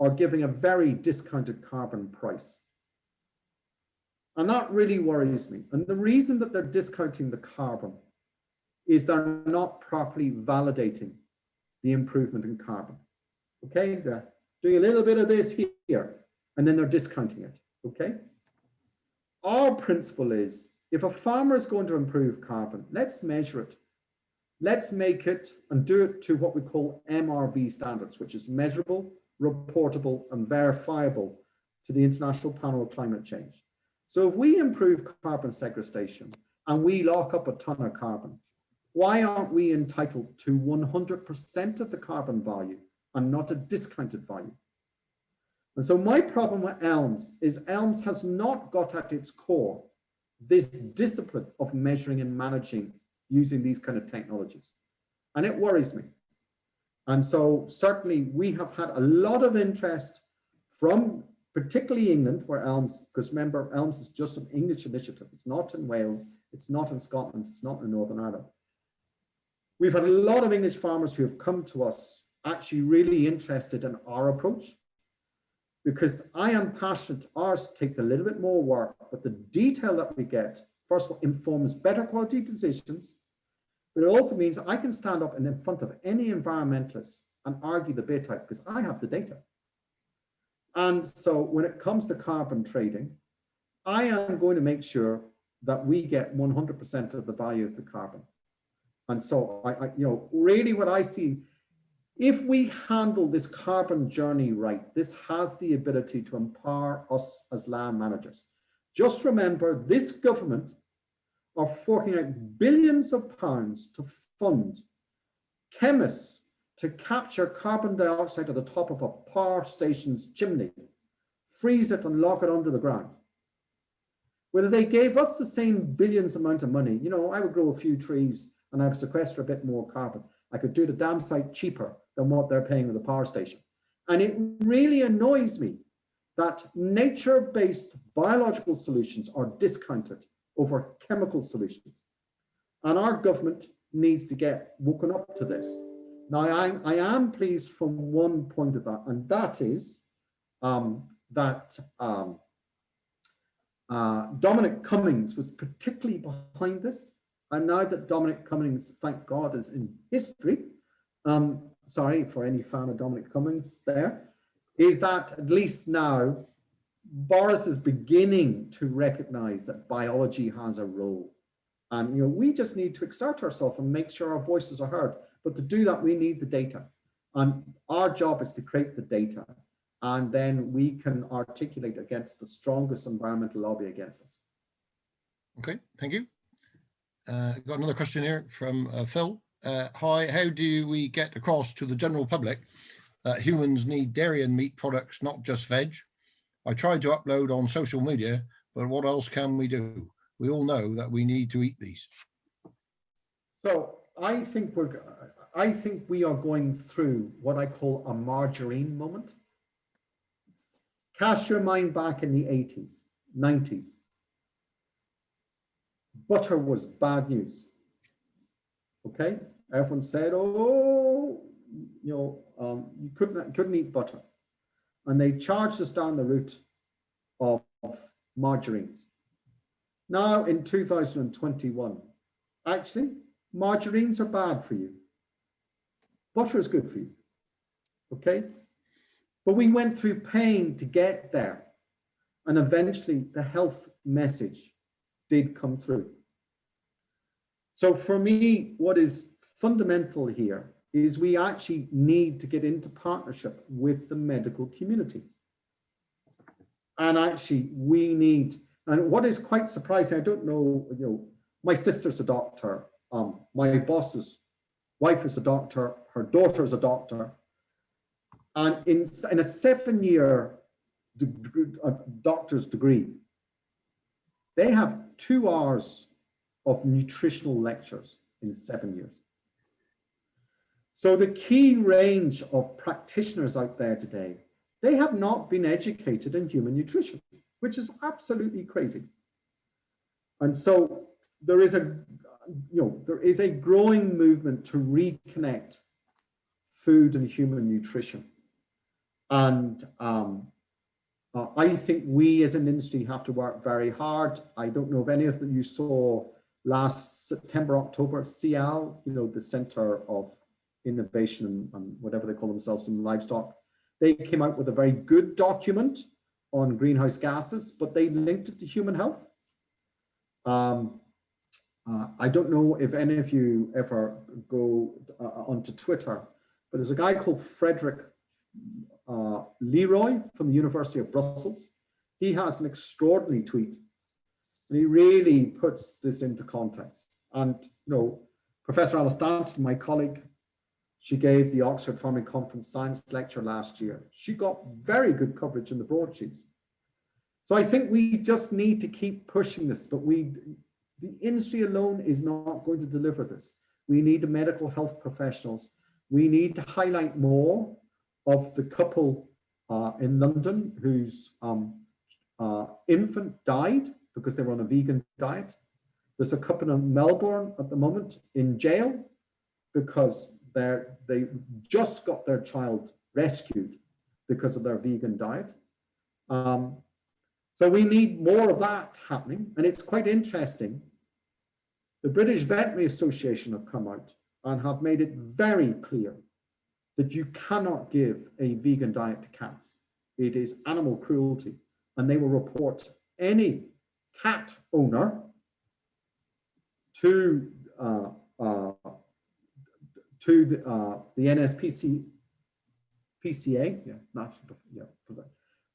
[SPEAKER 3] are giving a very discounted carbon price. And that really worries me. And the reason that they're discounting the carbon is they're not properly validating the improvement in carbon. Okay, they're doing a little bit of this here, and then they're discounting it. Okay. Our principle is if a farmer is going to improve carbon, let's measure it. Let's make it and do it to what we call MRV standards, which is measurable, reportable, and verifiable to the International Panel on Climate Change. So if we improve carbon sequestration and we lock up a ton of carbon, why aren't we entitled to 100% of the carbon value and not a discounted value? And so my problem with ELMS is ELMS has not got at its core this discipline of measuring and managing using these kind of technologies. And it worries me. And so certainly we have had a lot of interest from particularly England, where ELMS, because remember, ELMS is just an English initiative. It's not in Wales, it's not in Scotland, it's not in Northern Ireland. We've had a lot of English farmers who have come to us actually really interested in our approach, because I am passionate. Ours takes a little bit more work, but the detail that we get, first of all, informs better quality decisions, but it also means I can stand up and in front of any environmentalist and argue the bit out because I have the data. And so when it comes to carbon trading, I am going to make sure that we get 100% of the value of the carbon. And so really what I see, if we handle this carbon journey right, this has the ability to empower us as land managers. Just remember, this government are forking out billions of pounds to fund chemists to capture carbon dioxide at the top of a power station's chimney, freeze it and lock it under the ground. Whether they gave us the same billions amount of money, I would grow a few trees and I'd sequester a bit more carbon. I could do the dam site cheaper than what they're paying with the power station. And it really annoys me that nature-based biological solutions are discounted over chemical solutions. And our government needs to get woken up to this. Now, I am pleased from one point of that, and that is that Dominic Cummings was particularly behind this. And now that Dominic Cummings, thank God, is in history, sorry for any fan of Dominic Cummings there, is that at least now Boris is beginning to recognize that biology has a role. And we just need to exert ourselves and make sure our voices are heard. But to do that, we need the data. And our job is to create the data. And then we can articulate against the strongest environmental lobby against us.
[SPEAKER 1] Okay, thank you. Got another question here from Phil. Hi, how do we get across to the general public that humans need dairy and meat products, not just veg? I tried to upload on social media, but what else can we do? We all know that we need to eat these.
[SPEAKER 3] So I think we are going through what I call a margarine moment. Cast your mind back in the 80s, 90s. Butter was bad news. Okay, everyone said, "Oh, you couldn't eat butter," and they charged us down the route of margarines. Now in 2021, actually, margarines are bad for you. Butter is good for you. Okay, but we went through pain to get there, and eventually the health message did come through. So for me, what is fundamental here is we actually need to get into partnership with the medical community. And actually we need, and what is quite surprising, I don't know, my sister's a doctor, my boss's wife is a doctor, her daughter's a doctor. And in a 7-year doctor's degree, they have 2 hours of nutritional lectures in 7 years. So the key range of practitioners out there today, they have not been educated in human nutrition, which is absolutely crazy. And so there is a growing movement to reconnect food and human nutrition. And I think we as an industry have to work very hard. I don't know if any of you saw last September, October, CIAL, the Center of Innovation and whatever they call themselves in livestock, they came out with a very good document on greenhouse gases, but they linked it to human health. I don't know if any of you ever go onto Twitter, but there's a guy called Frederick Leroy from the University of Brussels. He has an extraordinary tweet. And he really puts this into context. And, Professor Alice Danton, my colleague, she gave the Oxford Farming Conference Science Lecture last year. She got very good coverage in the broadsheets. So I think we just need to keep pushing this, but the industry alone is not going to deliver this. We need the medical health professionals. We need to highlight more of the couple in London whose infant died because they were on a vegan diet. There's a couple in Melbourne at the moment in jail because they just got their child rescued because of their vegan diet. So we need more of that happening. And it's quite interesting. The British Veterinary Association have come out and have made it very clear that you cannot give a vegan diet to cats. It is animal cruelty. And they will report any cat owner to the NSPCA,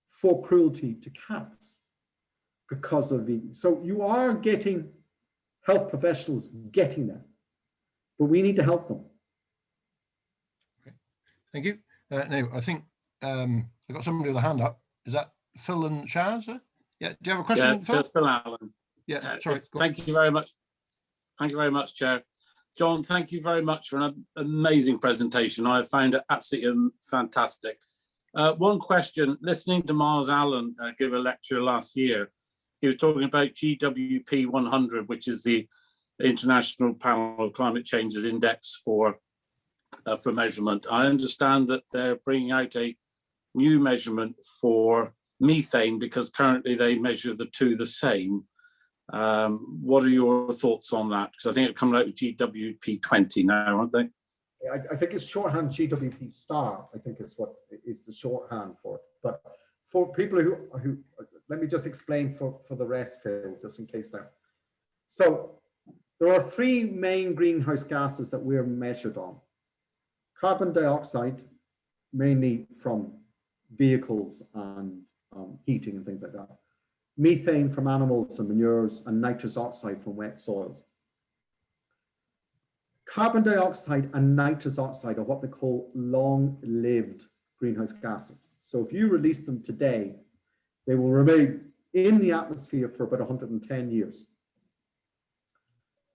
[SPEAKER 3] for cruelty to cats because of vegan. So you are getting health professionals getting there, but we need to help them.
[SPEAKER 1] Okay, thank you. Now, I think I got somebody with a hand up. Is that Phil and Shaz? Yeah, do you have a question?
[SPEAKER 4] Yeah, Phil Allen.
[SPEAKER 1] Yeah, sorry.
[SPEAKER 4] Thank you very much. Thank you very much, Chair. John, thank you very much for an amazing presentation. I found it absolutely fantastic. One question, listening to Miles Allen give a lecture last year, he was talking about GWP 100, which is the International Panel of Climate Change's index for measurement. I understand that they're bringing out a new measurement for methane because currently they measure the two the same. What are your thoughts on that? Because I think it's coming out with GWP 20 now, aren't they?
[SPEAKER 3] I think it's shorthand GWP star, I think is what is the shorthand for it. But for people who let me just explain for the rest, Phil, just in case there. So there are 3 main greenhouse gases that we're measured on. Carbon dioxide, mainly from vehicles and heating and things like that. Methane from animals and manures, and nitrous oxide from wet soils. Carbon dioxide and nitrous oxide are what they call long-lived greenhouse gases. So if you release them today, they will remain in the atmosphere for about 110 years.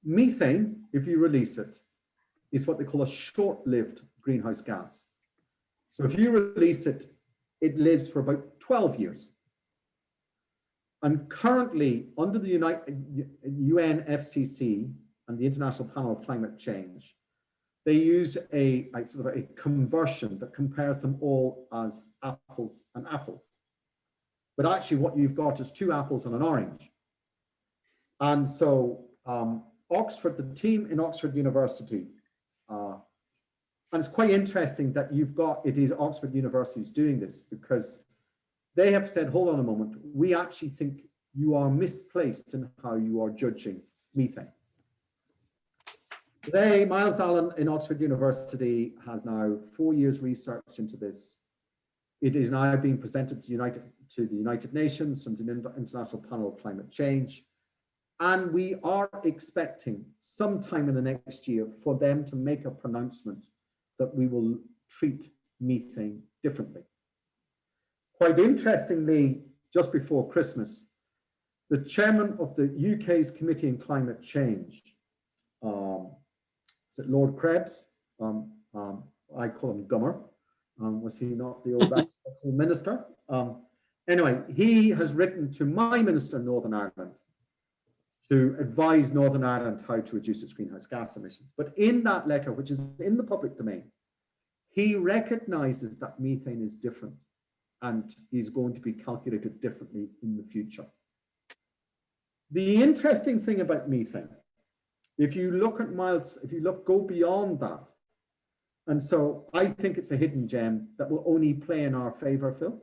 [SPEAKER 3] Methane, if you release it, is what they call a short-lived greenhouse gas. So if you release it, it lives for about 12 years. And currently, under the UN FCC and the International Panel on Climate Change, they use a sort of a conversion that compares them all as apples and apples. But actually what you've got is 2 apples and an orange. And so Oxford, the team in Oxford University, and it's quite interesting that it is Oxford University's doing this, because they have said, hold on a moment, we actually think you are misplaced in how you are judging methane. Today, Miles Allen in Oxford University has now 4 years research into this. It is now being presented to the United Nations and the International Panel on Climate Change. And we are expecting sometime in the next year for them to make a pronouncement that we will treat methane differently. Quite interestingly, just before Christmas, the chairman of the UK's Committee on Climate Change, is it Lord Krebs? I call him Gummer. Was he not the old agricultural minister? Anyway, he has written to my minister in Northern Ireland to advise Northern Ireland how to reduce its greenhouse gas emissions. But in that letter, which is in the public domain, he recognizes that methane is different and is going to be calculated differently in the future. The interesting thing about methane, if you look at go beyond that, and so I think it's a hidden gem that will only play in our favor, Phil,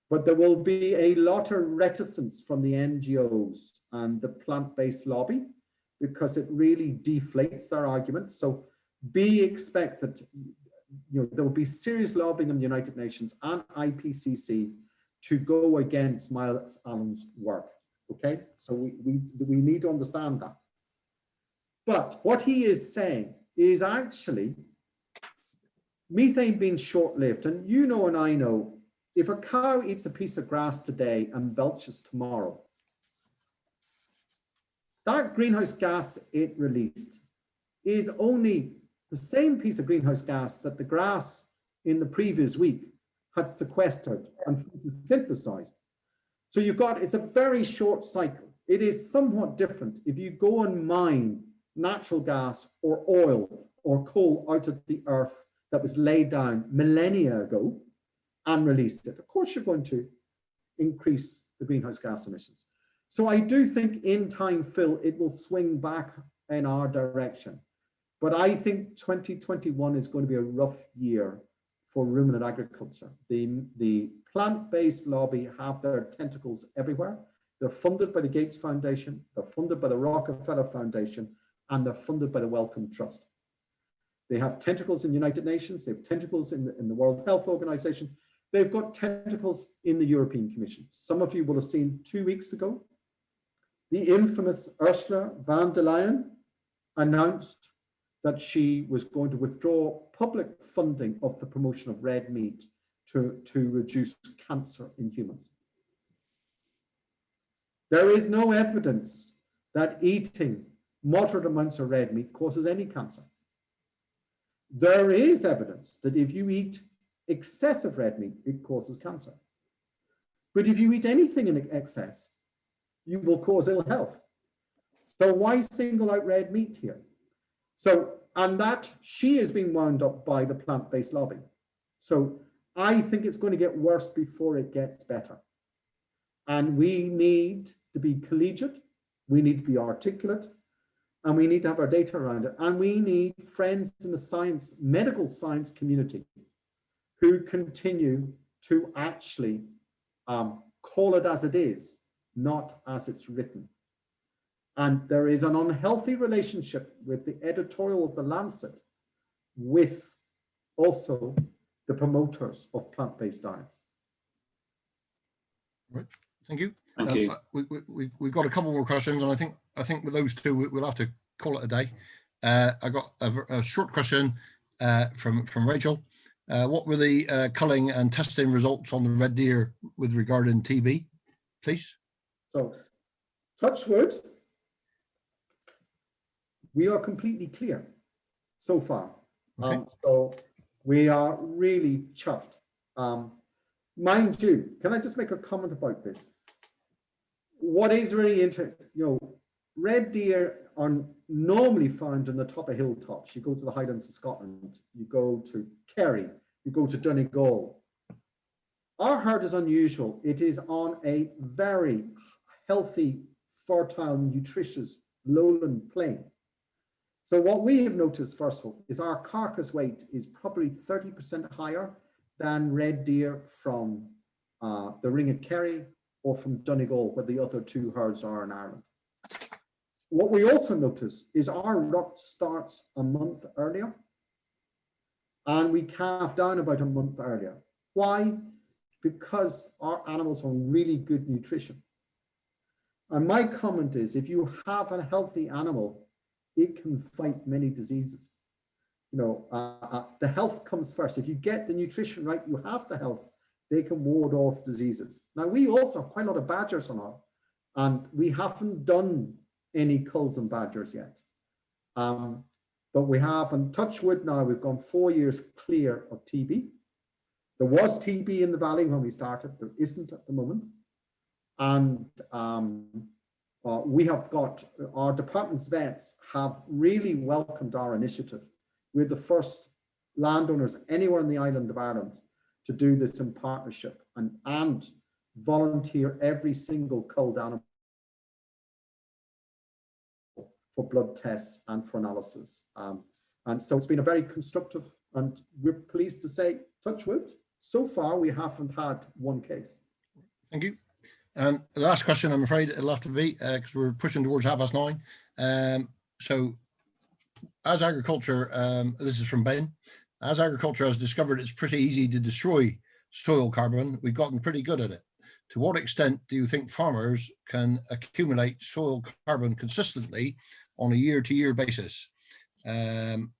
[SPEAKER 3] but there will be a lot of reticence from the NGOs and the plant-based lobby because it really deflates their argument. So be expected, there will be serious lobbying in the United Nations and IPCC to go against Miles Allen's work. Okay, so we need to understand that. But what he is saying is actually methane being short-lived, and you know and I know, if a cow eats a piece of grass today and belches tomorrow, that greenhouse gas it released is only the same piece of greenhouse gas that the grass in the previous week had sequestered and synthesized. So it's a very short cycle. It is somewhat different if you go and mine natural gas or oil or coal out of the earth that was laid down millennia ago and release it. Of course, you're going to increase the greenhouse gas emissions. So I do think in time, Phil, it will swing back in our direction. But I think 2021 is going to be a rough year for ruminant agriculture. The plant-based lobby have their tentacles everywhere. They're funded by the Gates Foundation, they're funded by the Rockefeller Foundation, and they're funded by the Wellcome Trust. They have tentacles in the United Nations, they have tentacles in the World Health Organization, they've got tentacles in the European Commission. Some of you will have seen 2 weeks ago, the infamous Ursula von der Leyen announced that she was going to withdraw public funding of the promotion of red meat to reduce cancer in humans. There is no evidence that eating moderate amounts of red meat causes any cancer. There is evidence that if you eat excessive red meat, it causes cancer. But if you eat anything in excess, you will cause ill health. So why single out red meat here? So, and that she is being wound up by the plant-based lobby. So I think it's going to get worse before it gets better. And we need to be collegiate, we need to be articulate, and we need to have our data around it. And we need friends in the medical science community who continue to actually call it as it is, not as it's written. And there is an unhealthy relationship with the editorial of The Lancet with also the promoters of plant-based diets.
[SPEAKER 1] Right. Thank you.
[SPEAKER 4] Thank you.
[SPEAKER 1] We've got a couple more questions, and I think with those two we'll have to call it a day. I got a short question from Rachel. What were the culling and testing results on the red deer with regard to TB, please?
[SPEAKER 3] So, touch wood, we are completely clear. so far.
[SPEAKER 1] Okay.
[SPEAKER 3] So we are really chuffed. Mind you, can I just make a comment about this? What is really interesting, red deer are normally found in the top of hilltops. You go to the Highlands of Scotland, you go to Kerry, you go to Donegal. Our herd is unusual. It is on a very healthy, fertile, nutritious lowland plain. So what we have noticed, first of all, is our carcass weight is probably 30% higher than red deer from the Ring at Kerry or from Donegal, where the other two herds are in Ireland. What we also notice is our rut starts a month earlier, and we calf down about a month earlier. Why? Because our animals are really good nutrition. And my comment is, if you have a healthy animal, it can fight many diseases. The health comes first. If you get the nutrition right, you have the health, they can ward off diseases. Now, we also have quite a lot of badgers on our, and we haven't done any culls and badgers yet. But we have, and touch wood now, we've gone 4 years clear of TB. There was TB in the valley when we started. There isn't at the moment. And we have got, our department's vets have really welcomed our initiative. We're the first landowners anywhere in the island of Ireland to do this in partnership and volunteer every single culled animal for blood tests and for analysis. And so it's been a very constructive, and we're pleased to say, touch wood, so far we haven't had one case.
[SPEAKER 1] Thank you. And the last question, I'm afraid it'll have to be, because we're pushing towards 9:30. So as agriculture, this is from Ben, as agriculture has discovered it's pretty easy to destroy soil carbon, we've gotten pretty good at it. To what extent do you think farmers can accumulate soil carbon consistently on a year-to-year basis, when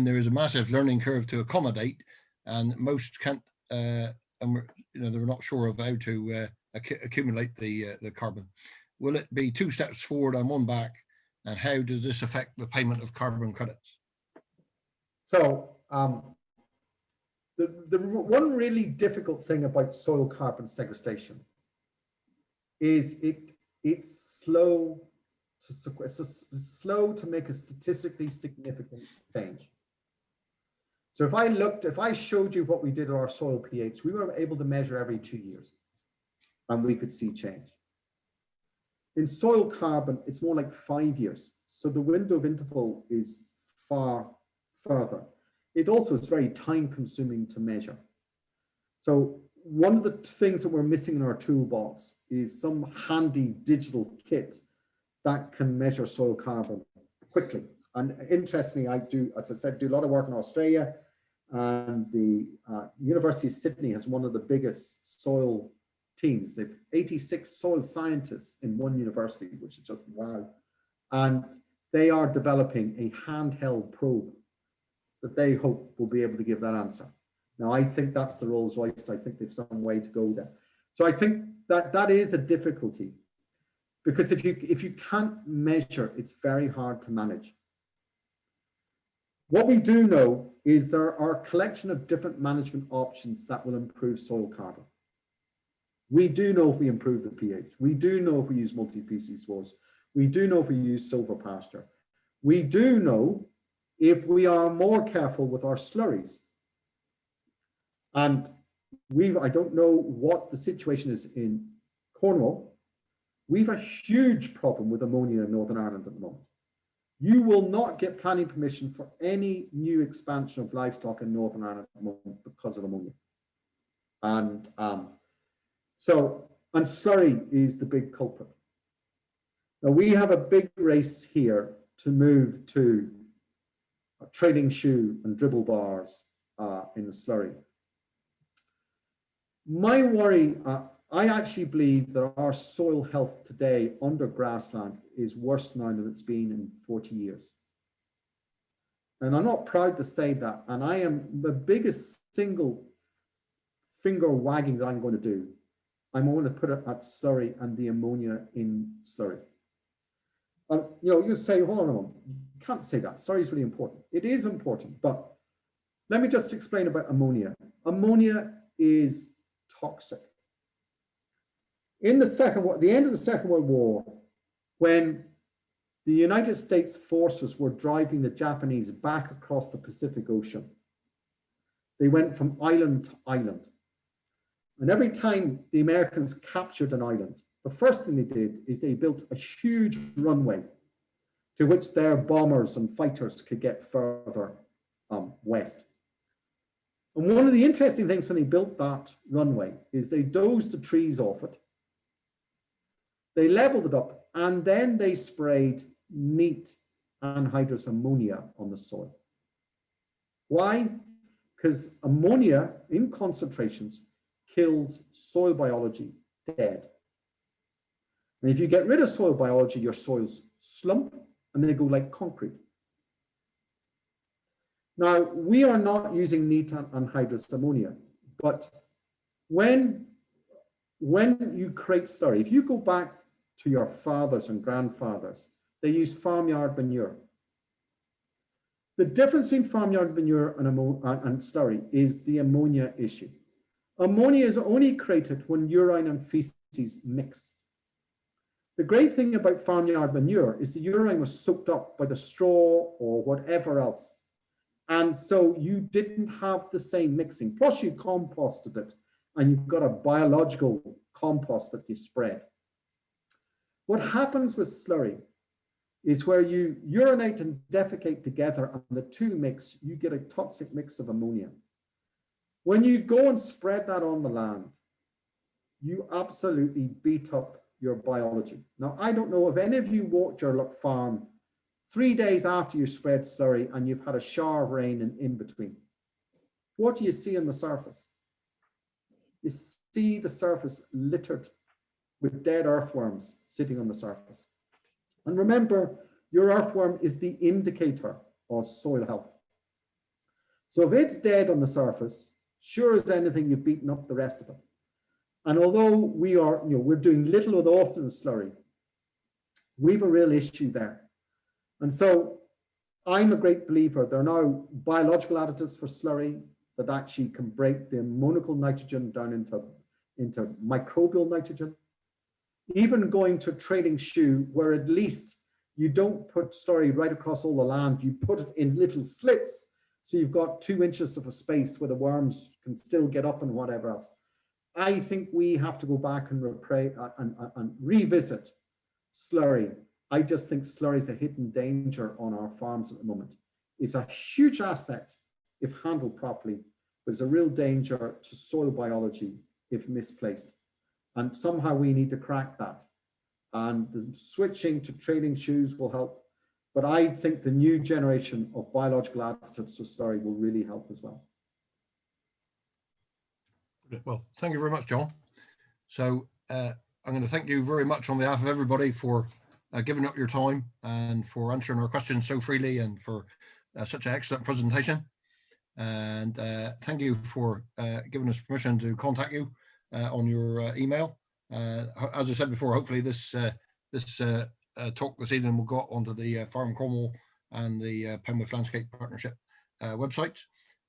[SPEAKER 1] there is a massive learning curve to accommodate, and most can't, they're not sure of how to accumulate the carbon? Will it be 2 steps forward and 1 back? And how does this affect the payment of carbon credits?
[SPEAKER 3] So the one really difficult thing about soil carbon sequestration is it's slow to make a statistically significant change. So if I showed you what we did at our soil pH, we were able to measure every 2 years and we could see change. In soil carbon, it's more like 5 years. So the window of interval is far further. It also is very time consuming to measure. So one of the things that we're missing in our toolbox is some handy digital kit that can measure soil carbon quickly. And interestingly, I do, as I said, do a lot of work in Australia, and the University of Sydney has one of the biggest soil teams. They've 86 soil scientists in one university, which is just wow. And they are developing a handheld probe that they hope will be able to give that answer. Now, I think that's the Rolls Royce. I think they've some way to go there. So I think that is a difficulty, because if you can't measure, it's very hard to manage. What we do know is there are a collection of different management options that will improve soil carbon. We do know if we improve the pH. We do know if we use multi-species soils. We do know if we use silver pasture. We do know if we are more careful with our slurries. And I don't know what the situation is in Cornwall. We've a huge problem with ammonia in Northern Ireland at the moment. You will not get planning permission for any new expansion of livestock in Northern Ireland at the moment because of ammonia. And slurry is the big culprit. Now we have a big race here to move to trailing shoe and dribble bars in the slurry. My worry, I actually believe that our soil health today under Grassland is worse now than it's been in 40 years. And I'm not proud to say that. And I am the biggest single finger wagging that I'm going to do. I'm going to put it at slurry and the ammonia in slurry. And you say, hold on a moment, you can't say that. Slurry is really important. It is important, but let me just explain about ammonia. Ammonia is toxic. In the end of the Second World War, when the United States forces were driving the Japanese back across the Pacific Ocean, they went from island to island. And every time the Americans captured an island, the first thing they did is they built a huge runway to which their bombers and fighters could get further west. And one of the interesting things when they built that runway is they dozed the trees off it, they leveled it up, and then they sprayed neat anhydrous ammonia on the soil. Why? Because ammonia in concentrations kills soil biology dead. And if you get rid of soil biology, your soils slump and they go like concrete. Now, we are not using neat anhydrous ammonia, but when you create slurry, if you go back to your fathers and grandfathers, they use farmyard manure. The difference between farmyard manure and slurry is the ammonia issue. Ammonia is only created when urine and feces mix. The great thing about farmyard manure is the urine was soaked up by the straw or whatever else. And so you didn't have the same mixing. Plus you composted it and you've got a biological compost that you spread. What happens with slurry is where you urinate and defecate together and the two mix, you get a toxic mix of ammonia. When you go and spread that on the land, you absolutely beat up your biology. Now, I don't know if any of you walked your farm 3 days after you spread slurry and you've had a shower of rain in between. What do you see on the surface? You see the surface littered with dead earthworms sitting on the surface. And remember, your earthworm is the indicator of soil health. So if it's dead on the surface, sure as anything, you've beaten up the rest of it. And although we're doing little with often slurry, we've a real issue there. And so I'm a great believer. There are now biological additives for slurry that actually can break the ammonical nitrogen down into microbial nitrogen. Even going to trading shoe where at least you don't put slurry right across all the land, you put it in little slits. So you've got 2 inches of a space where the worms can still get up and whatever else. I think we have to go back and revisit slurry. I just think slurry is a hidden danger on our farms at the moment. It's a huge asset if handled properly, but it's a real danger to soil biology if misplaced. And somehow we need to crack that. And the switching to trading shoes will help. But I think the new generation of biological additives to slurry will really help as well.
[SPEAKER 1] Well, thank you very much, John. So I'm going to thank you very much on behalf of everybody for giving up your time and for answering our questions so freely and for such an excellent presentation. And thank you for giving us permission to contact you on your email. As I said before, hopefully this talk this evening will go onto the Farm Cornwall and the Penwith Landscape Partnership website.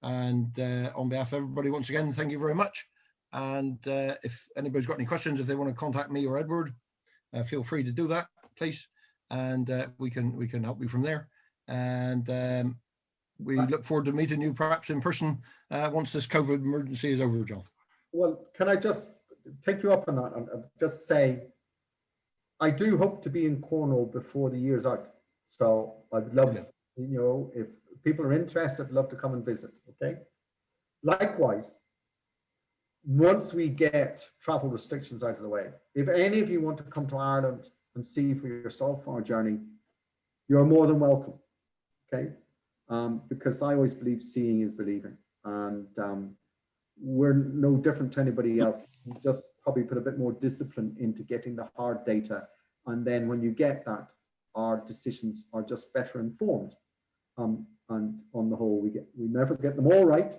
[SPEAKER 1] And on behalf of everybody, once again, thank you very much. And if anybody's got any questions, if they want to contact me or Edward, feel free to do that, please. And we can help you from there. And we look forward to meeting you perhaps in person once this COVID emergency is over, John.
[SPEAKER 3] Well, can I just take you up on that and just say, I do hope to be in Cornwall before the year's out. So I'd love, if people are interested, I'd love to come and visit, okay? Likewise, once we get travel restrictions out of the way, if any of you want to come to Ireland and see for yourself our journey, you're more than welcome, okay? Because I always believe seeing is believing. And we're no different to anybody else. We just probably put a bit more discipline into getting the hard data. And then when you get that, our decisions are just better informed. And on the whole, we never get them all right,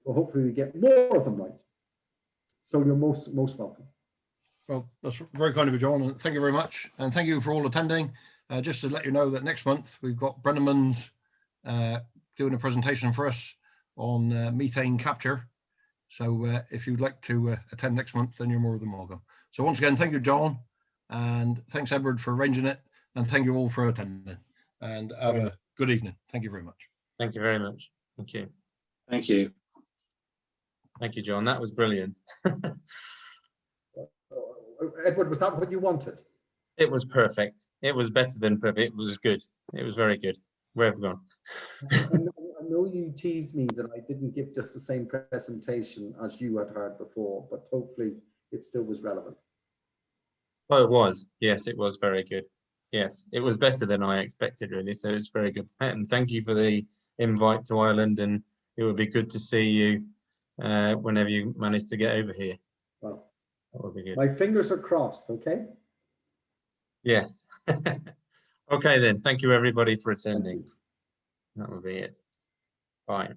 [SPEAKER 3] but hopefully we get more of them right. So you're most welcome.
[SPEAKER 1] Well, that's very kind of you, John, and thank you very much. And thank you for all attending. just to let you know that next month we've got Brenneman's doing a presentation for us on methane capture. So if you'd like to attend next month, then you're more than welcome. So once again, thank you, John, and thanks, Edward, for arranging it, and thank you all for attending, and have a good evening. Thank you very much.
[SPEAKER 2] Thank you very much. Thank you.
[SPEAKER 4] Thank you.
[SPEAKER 2] Thank you, John. That was brilliant.
[SPEAKER 3] Edward, was that what you wanted?
[SPEAKER 2] It was perfect. It was better than perfect. It was good. It was very good. Where have we gone?
[SPEAKER 3] I know you teased me that I didn't give just the same presentation as you had heard before, but hopefully it still was relevant.
[SPEAKER 2] Oh, it was. Yes, it was very good. Yes, it was better than I expected, really. So it's very good. And thank you for the invite to Ireland. And it would be good to see you whenever you manage to get over here.
[SPEAKER 3] Well,
[SPEAKER 2] that would be good.
[SPEAKER 3] My fingers are crossed, okay?
[SPEAKER 2] Yes. Okay, then. Thank you, everybody, for attending.
[SPEAKER 3] Thank you.
[SPEAKER 2] That would be it. Bye.